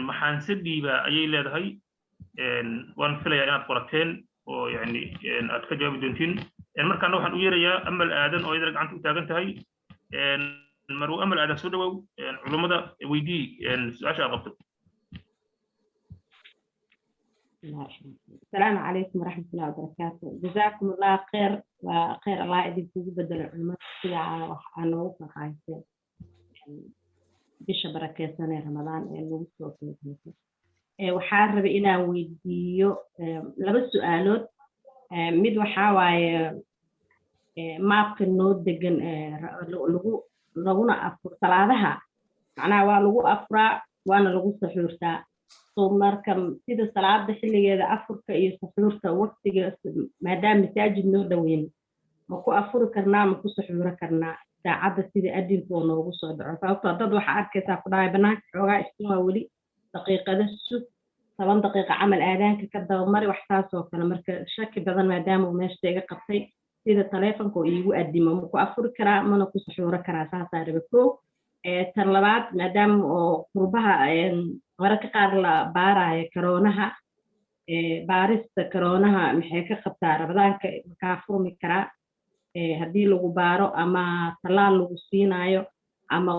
maxaan se dhiiba ayay leedahay waan filayaa inaad qorateen oo yani aad ka jawaabi doontiin markaan waxaan u yeerayaa amal aadan oo idin gacanta u taagan tahay maru amal aadan soo dhawow culimada weydii su'aasha aad qabto السلام عليكم ورحمة الله وبركاته. جزاكم الله خير وخير الله يديكم بدل العلماء الساعة وأنا وفق عايزين بيش بركة سنة رمضان اللي وصلوا فيه وحارب إنا ويديو لبس سؤالات مد وحاوي ما بكنود دجن لغونا أفر ثلاثها أنا ولغو أفرا وأنا لغو سحورتا marka sida salaada xilligeeda afurka iyo suxuurta waqtiga maadaama masaajid noo dhaweyn ma ku afuri karnaa ma ku suxuuro karnaa saacadda sidii adinku oo noogu soo dhaco sababtoo dad waxaa arkaysaa ku dhahay bannaanka xoogaa istima weli daqiiqada sug 10 daqiiqo camal aadaanka ka dabamari wax taas oo kale marka shaki badan maadaama uu meesha iga qabtay sida taleefanka oo iigu addimo ma ku afuri karaa mana ku saxuuro karaa saasaa raba koo tan labaad maadaama oo qurbaha mararka qaar la baaraayo karoonaha baarista karoonaha maxay ka qabtaa rabadaanka makaa furmi karaa haddii lagu baaro ama tallaal lagu siinaayo ama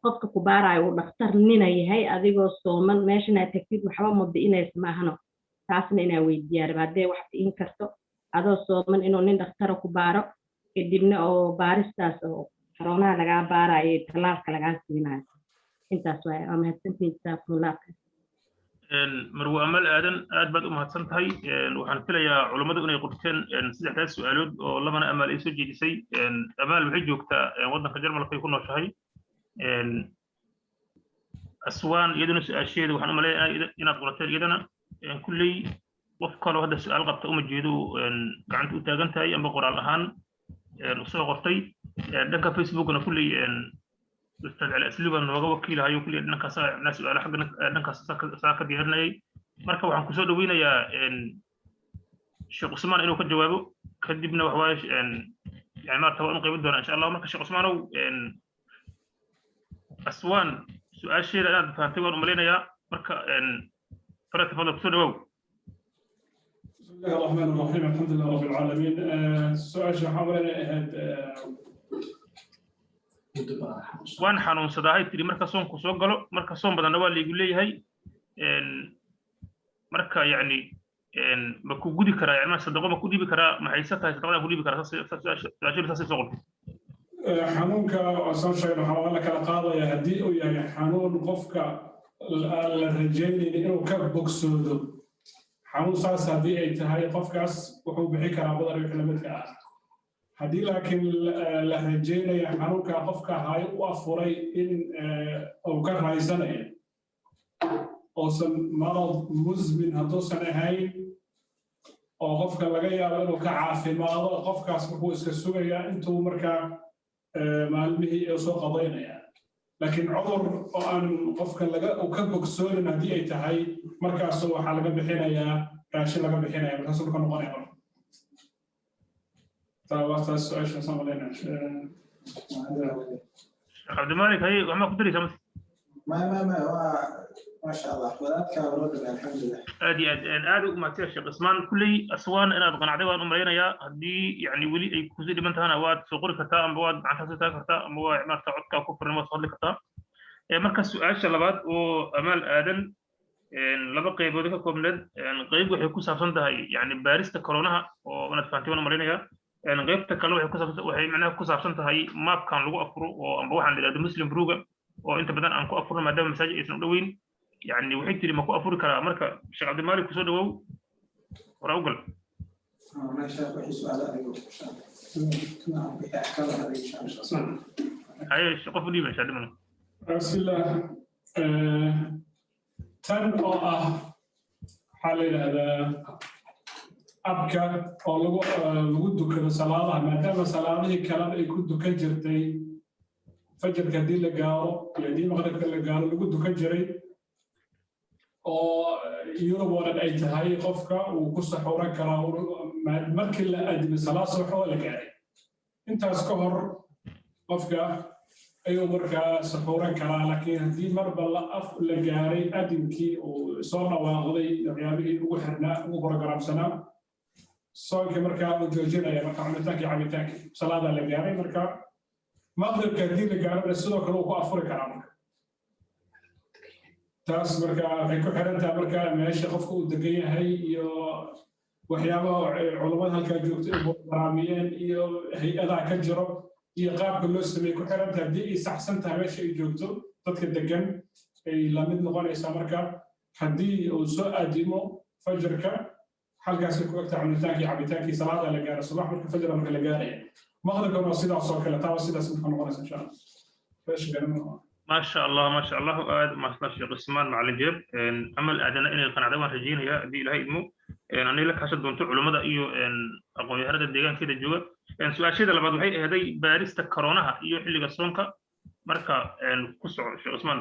qofka ku baaraayo uu dhakhtar nina yahay adigoo sooman meeshana tagtid waxba muddo inaysa maahano taasna inaa weydiiyaa raba haddee wax in karto adoo sooman inuu nin dhakhtara ku baaro kadibna oo baaristaas oo karoonaha lagaa baaraayo tallaalka lagaa siinaayo intaas waay waa mahadsantihiin jazakumullah marwo amal aadan aad baad u mahadsan tahay waxaan filayaa culummadu inay qorteen 3 su'aalood oo labana amal ay soo jeedisay amal waxay joogtaa waddanka Jarmalka ay ku nooshahay aswaan iyaduna su'aasheedu waxaan u maleynayaa inaad qorteen iyadana kulley qof kale hadda su'aal qabta uma jeedo gacanta u taagan tahay amba qoraal ahaan soo qortay dhanka facebookna kulley ustaad cali asli baan nooga wakiilahayo kulley dhankaas su'aalo xagga dhankaas saa ka diyaarinayay marka waxaan kusoo dhaweynayaa sheekh Usmaan inuu ka jawaabo kadibna wax waaye يعني ما تبغى نقيم الدور إن شاء الله مركز شيخ عثمان أسوان سؤال شيء أنا فهمتوا أملينا يا مركز فرد تفضل بسرعة وو بسم الله الرحمن الرحيم الحمد لله رب العالمين السؤال شيخ حوالينا وان حنون صداعي تري مركز صون كسوق قالوا مركز صون بدنا نوال اللي يقول لي هاي مركز يعني ما كوجودي كرا يعني ما صدقوا ما كودي بكرا ما حيساتها صدقوا كودي بكرا ساشي بس سوق حنونك أصلا شيء حوالي كلا قاضي يهدي يعني حنون قفك الرجال إنه كبوك سودو حنون صاص هدي أي تهاي قفكاس وحو بحكي رابط ريح لمدك هدي لكن الرجال يعني حنون كقفك هاي وأفوري إن أو كرهاي سنة أوصل مرض مزمن هدوسن هاي أو قفك لقيا إنه كعافي مرض قفك اسمه إسكسوية أنتو مركا معلمه يوصل قضينا يعني لكن عذر أن قفك لقى وكبك سؤال هدي أي تهاي مركا سوى حلقة بحنا يا كاشي لقى بحنا يا بس كانوا غني مرة تواصل السؤال شو صار لنا عبد الملك هاي وما قدري سمس ما شاء الله وذاك ردنا الحمد لله ادي ادي ما تشيخ عثمان كلي اسوان انا بقنا عدي وان امرينا يا هدي يعني ولي اي كوزي دمنت انا واد سوقر كتا ام واد معناتها تاكرتا ام واد ما تعودك كفر ما صار لك كتا marka su'aasha labaad oo amal aadan laba qaybood ka koobnad qayb waxay ku saabsan tahay yani baarista koronaha oo ana fahantii wana marinaya qaybta kale waxay macnaha ku saabsan tahay mapkan lagu afuro oo amba waxaan leeyahay muslim bruga oo inta badan aan ku afuro maadaama masaajid aysan u dhaweyn يعني وحيد تري ما كو أفور كلا مركا شيخ عبد الملك كسود وو ورا أقول. ما شاء الله في سؤال أقول. نعم بحكي هذا إن شاء الله. هاي شقف لي من شاد منه. بسم الله تن أو حالي هذا أبكى أو لو دكان صلاة ما دام صلاة كلام يكون دكان جرتي فجر كديل لقاو يدي مغرب كل لقاو لو دكان جري oo Europe wada ay tahay qofka uu ku saxooran karo markii la aadimo salaas wuxuu la gaaray intaas ka hor qofka ayuu markaa saxooran karaa laakiin haddii marba la gaaray adimkii uu soo dhawaaqday waxyaabihii ugu xirnaa ugu programsanaa soonka markaa uu joojinaya marka cabitaankii salaada la gaaray marka maqribka haddii la gaaro sidoo kale uu ku afuri karaa marka taas marka waxay ku xiran tahay marka meesha qofka uu degan yahay iyo waxyaabaha culimada halkaa joogta ay barnaamijyeen iyo hay-adaha ka jiro iyo qaabka loo sameeyey ku xiran tahay haddii ay saxsan tahay meesha ay joogto dadka degan ay la mid noqonaysaa marka haddii uu soo aadimo fajrka halkaasay ku egta cunitaankii cabitaankii salaada la gaaro subax marka fajra marka la gaaraya maqribkana waa sidaas oo kale taa sidaas marka noqonaysa insha allah feesha garanaa ما شاء الله ما شاء الله ما شاء الله شيخ عثمان مع الجيب عمل أدنى إن القناة وان رجينا يا دي لهاي إمو أنا لك حسد دونتو علماء إيو أقوم يهرد الدجان كده جوا su-aashada labaad waxay ahaday baarista koronaha iyo xilliga soonka marka ku soco Sheekh Usmaan.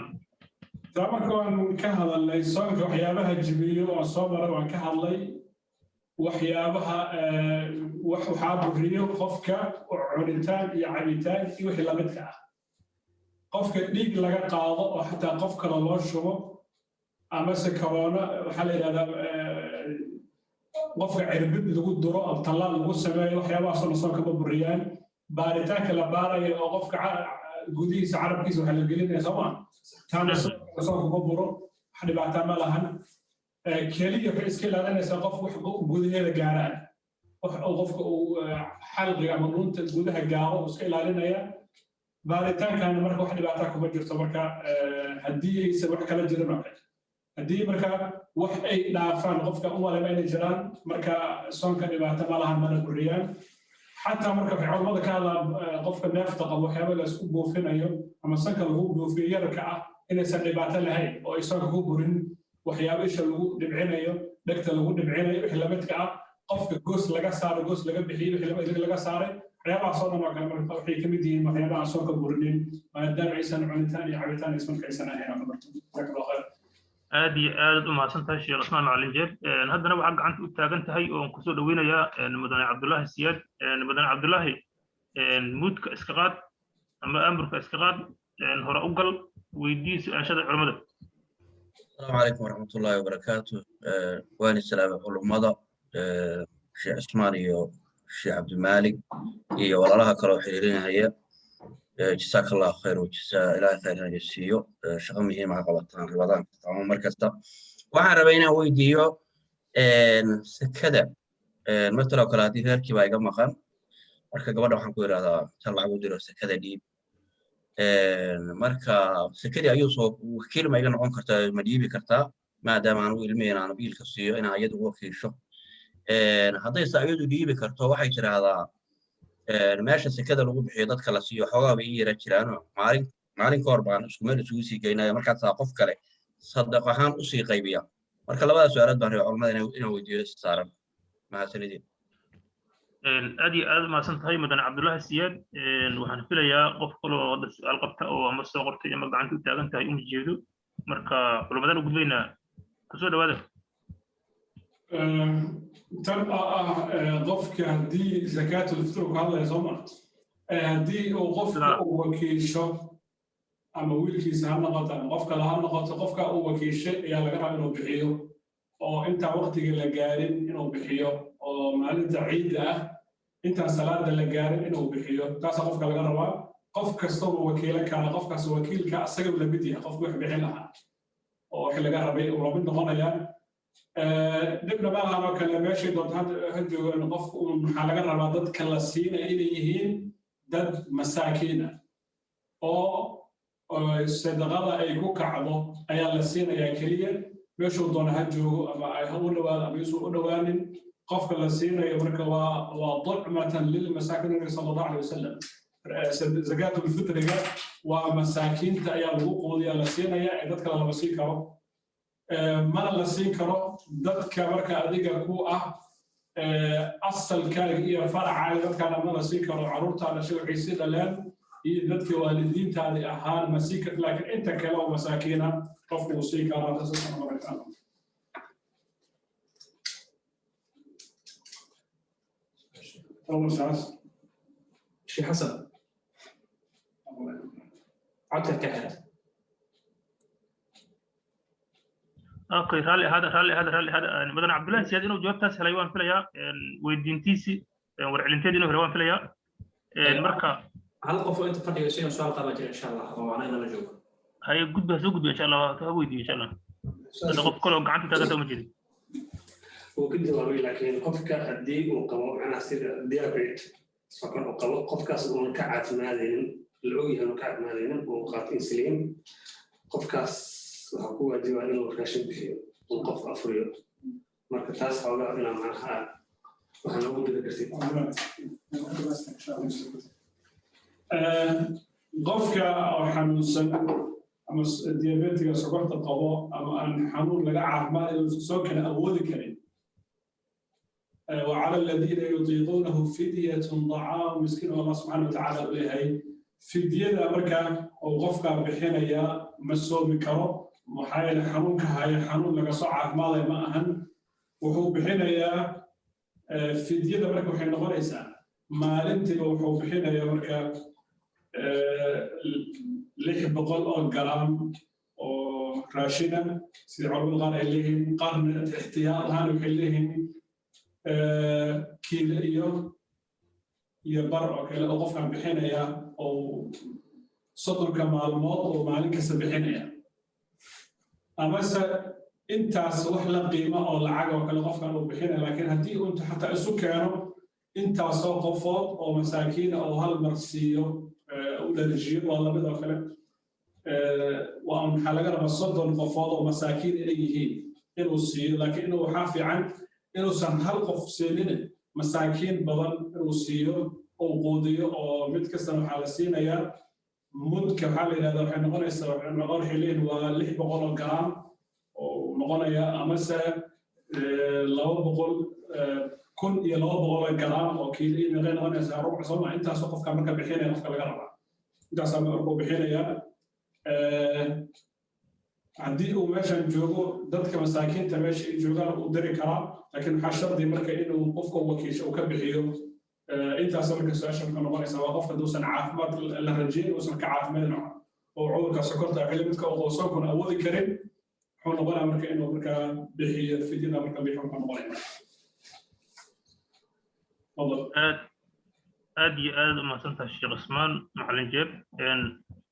marka waan ka hadalnay soonka waxyaabaha jibiyo oo soo maray waan ka hadlay waxyaabaha waxaa buriyo qofka cunitaan iyo cabitaan iyo wixii la midka ah qofka dhiig laga qaado oo xataa qof kale loo shubo ama se corona waxaa la yidhahdaa qofka cirbid lagu duro ama tallaal lagu sameeyo waxyaabahaasoo soonka ma buriyaan baaritaanka la baarayo oo qofka gudihiisa carabkiisa waxaa la gelinaya soo maa taana soonka ma buro wax dhibaataa ma lahan keliya waxay iska ilaalinaysaa qof wax gudaheeda gaaraan wax qofka uu xalqiga ama dhuunta gudaha gaaro uu iska ilaalinaya baaritaankaana marka wax dhibaataa kuma jirto marka haddii aysan wax kala jirin oo kale haddii marka wax ay dhaafaan qofka u walaba inay jiraan marka soonka dhibaato ma lahan mana buriyaan xataa marka waxay culamada ka hadlaan qofka neefta qabo waxyaaba la isku buufinayo ama sanka lagu buufiyo yarka ah inaysan dhibaato lahayn oo ay soonka ku burin waxyaaba isha lagu dhibcinayo dhegta lagu dhibcinayo wixii lamidka ah qofka goos laga saaro goos laga bixiyo wixii lamidka laga saaray waxyaabahaas oo dhan oo kale marka waxay ka mid yihiin waxyaabaha soonka burinin maadaama aysan cunitaan iyo cabitaan ismarka aysan ahayn oo kabarto jazakallahu khayr aad iyo aad u mahadsantahay Sheekh Usmaan Macalin Jeeb haddana waxaa gacanta u taagan tahay oo ku soo dhaweynayaa mudane Cabdullaahi Siyaad mudane Cabdullaahi muudka iska qaad ama amurka iska qaad hore u gal weydii su'aashada culimada. السلام عليكم ورحمة الله وبركاته. وأنا السلام علماء شيخ عثمان شيخ عبد المالك والله كانوا حريرين هي جزاك الله خير وجزاء إلى خير السيو شغمه مع قبطان رمضان طبعا مركزته وعن بينا ويديو كذا مثل كل هذه ذلك بايق مقام مركز قبل وحن كل هذا طلع وديرو كذا ديب marka sekadi ayuu soo wakiil ma iga noqon kartaa ma dhiibi kartaa maadaama aan ilmeyna aan biilka siiyo in ayadu u wakiisho hadday saayadu dhiibi karto waxay tiraahdaa meesha sekada lagu bixiyo dadka la siiyo xogaa bay yara jiraan maalin ka hor baan isku meel isugu sii geynaya markaas qof kale sadaq ahaan u sii qaybiya marka labada su'aalood baan culimada inaan weydiiyo saaran mahadsanidin aad iyo aad mahadsantahay mudane Cabdullaahi Siyaad waxaan filayaa qof kale oo wada su'aal qabta oo ama soo qortay ama gacanta u taagan tahay uma jeedo marka culimadan u gudbaynaa ku soo dhawaada tan qofka haddii zakaatul fitr ka hadlaya soo ma haddii uu qofka uu wakiisho ama wiilkiisa ha noqoto ama qof kale ha noqoto qofka uu wakiishay ayaa laga rabaa inuu bixiyo oo intaan waqtiga la gaarin inuu bixiyo oo maalinta ciidda ah intaan salaada la gaarin inuu bixiyo taasa qofka laga rabaa qof kasta uu wakiilan kara qofkaas wakiilka asaga la mid yahay qofku wax bixin lahaa oo wax laga rabay uu la mid noqonaya dibna ma lahan oo kale meeshii doonta ha joogaan qofku maxaa laga rabaa dadka la siinaya inay yihiin dad masaakiin ah oo sadaqada ay ku kacdo ayaa la siinayaa keliya meeshuu doona ha joogo ama ay ha u dhawaado ama isu u dhawaanin qofka la siinayo marka waa ducmatan lilmasaakin nabi sallallahu alayhi wasallam zakaatul fitriga waa masaakiinta ayaa lagu quudiyaa la siinaya ee dadka lama siin karo mana la siin karo dadka marka adiga ku ah asalkaaga iyo faracaaga dadkaana ma la siin karo carruurtaada shilxiisi dhaleen iyo dadka waalidiintaadi ahaan ma siin karto laakiin inta kale oo masaakiina qofku uu siin karaa tasasana markaa شيخ حسن عدت الكحل اوكي هذا مدن عبد الله سياد انه جوابتاس هلay waan filayaa weydiintiisi warcelinteedii inuu helo waan filayaa marka hal qof oo inta fadhiyo si su'aal qaba jira insha Allah oo ana la joogo hay gudba soo gudba insha Allah ta weydiin insha Allah hada qof kale oo gacanta taaganta ma jirin وكنت أقول لكن قفك الدين وقوم أنا أصير ديابيت فكان وقوم قفك أصلا كعات مالين العوية نكعات مالين وقاتين سليم قفك وحكوا ديوان الراشد بخير وقف أفريقيا مركز حوالي أنا معها وأنا أقول لك كثير قفك أو حنوسن أما الديابيت سكرت القضاء أما أن حنون لقى عمال سكن أول كريم وعلى الذين يطيقونه فدية طعام مسكين الله سبحانه وتعالى إليه فدية أمريكا أو غفكا بحينيا مسو مكرو محايل حنونك هاي حنون لك صعب ماضي ما أهن وحو بحينيا فدية أمريكا وحين غريسا ما لنتي وحو بحينيا أمريكا لح بقول أو جرام أو راشنا سيد عرب الغار إليهم قرن احتياط هانو إليهم كيل يبرع كلا أوقف عن بحينيا أو صدر كمال موت ومالك سبحينيا أما أنت صلح لك قيمة أو العجة وكلا أوقف عن بحينيا لكن هدي أنت حتى السكانو أنت سوقفات أو مساكين أو هالمرسيو ولا الجيل ولا بدأ كلام وأن حلقة بصدر القفاض ومساكين إليه إنه السير لكن إنه حافي عن إنه سنهلقف سيلين مساكين بدل إنه السير أو قودي أو متكسر حالسين يا مدك حال هذا حين نقول يسوع نقول حلين واللي بقول الجرام ونقول يا أمسا لو بقول كن يلو بقول الجرام أو كيلي من غير نقول يسوع ربع صوم أنت سقف كمركب بحين ينفق الجرام أنت سامع ربع بحين يا عندي وماشان جوجو ضدك مساكين تماشي جوجان ودري كرام لكن حشر دي مركا إنه قفك وكيش أو كبحيو أنت أسمعك السؤال شو كانوا بقى يسوي قفك دوسن عافمات الرجال وسن كعافمات نوع وعودك سكرت علمتك وغوصكم أول كريم حنا بقى مركا إنه مركا بحي في دينا مركا بحي حنا بقى تفضل أدي ما سنت الشيخ عثمان معلن جيب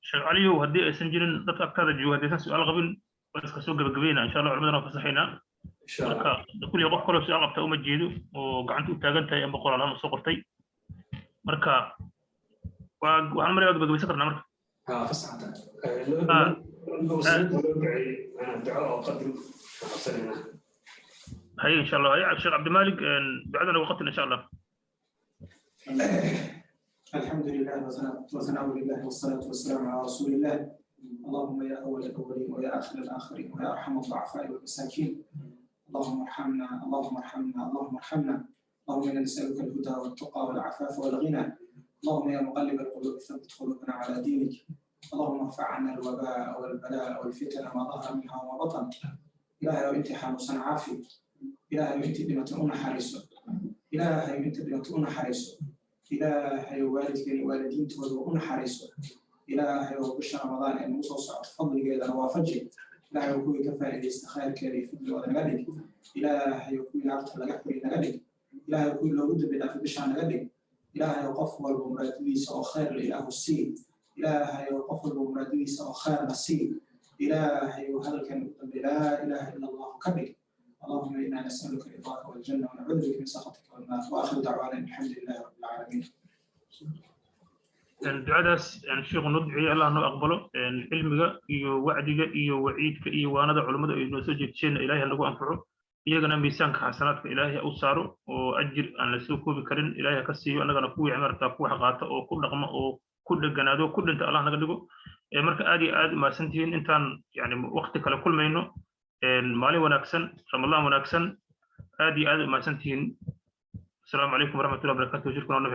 شيخ علي وهدي سنجرين ضد أكثر جو هدي سؤال قبل بس كسوق قبلنا إن شاء الله عمرنا فصحينا إن شاء الله كل يوم كل سؤال قبته ومجيده وقعنت وتاجنت يا بقول على صقرتي مركا وأنا مريض بقى سكرنا مركا فصحتها دعاء وقدم حصلنا هاي إن شاء الله هاي الشيخ عبد المالك بعدنا وقت إن شاء الله الحمد لله وثناء لله والصلاة والسلام على رسول الله. اللهم يا أول الأولين ويا آخر الآخرين ويا أرحم الضعفاء والمساكين اللهم ارحمنا اللهم ارحمنا اللهم ارحمنا. اللهم إنا نسألك الهدى والتقى والعفاف والغنى. اللهم يا مقلب القلوب ثبت قلوبنا على دينك. اللهم ارفع عنا الوباء والبلاء والفتن ما ظهر منها وما بطن. إلهي وأنت حامس عافي. إلهي وأنت بما حريص. إلهي وأنت بما حريص. إلهي والدك والدين تودعون حريصه. إلهي وبش رمضان إن وصل فضل جيدا وافجي. إلهي وكوي كفاءة استخير كريم في الدول نجدك. إلهي وكوي نعرف لجحوري نجدك. إلهي وكوي لو ود بلا في بش نجدك. إلهي وقف والمراديس وخير لإله السيد. إلهي وقف والمراديس وخير السيد. إلهي وهل كان لا إله إلا الله كبير. اللهم إنا نسألك رضاك والجنة ونعوذ بك من سخطك والنار. وآخر دعوانا الحمد لله رب العالمين. ducadaas sheekhu noo duceeyay allah noo aqbalo cilmiga iyo wacdiga iyo waciidka iyo waanada culimada ay noo soo jeediyeen ilaahay nagu anfaco iyagana miisaanka xasanaadka ilaahay u saaro oo ajir aan la soo koobi karin ilaahay ka siiyo annagana kuwii amarka ku xaqaato oo ku dhaqmo oo ku dhaganaado ku dhinta allah naga dhigo marka aad iyo aad ma santiin intaan yani waqti kale kulmayno maalin wanaagsan ramadaan wanaagsan aad iyo aad ma santiin assalamu alaykum warahmatullahi wabarakatuh shukran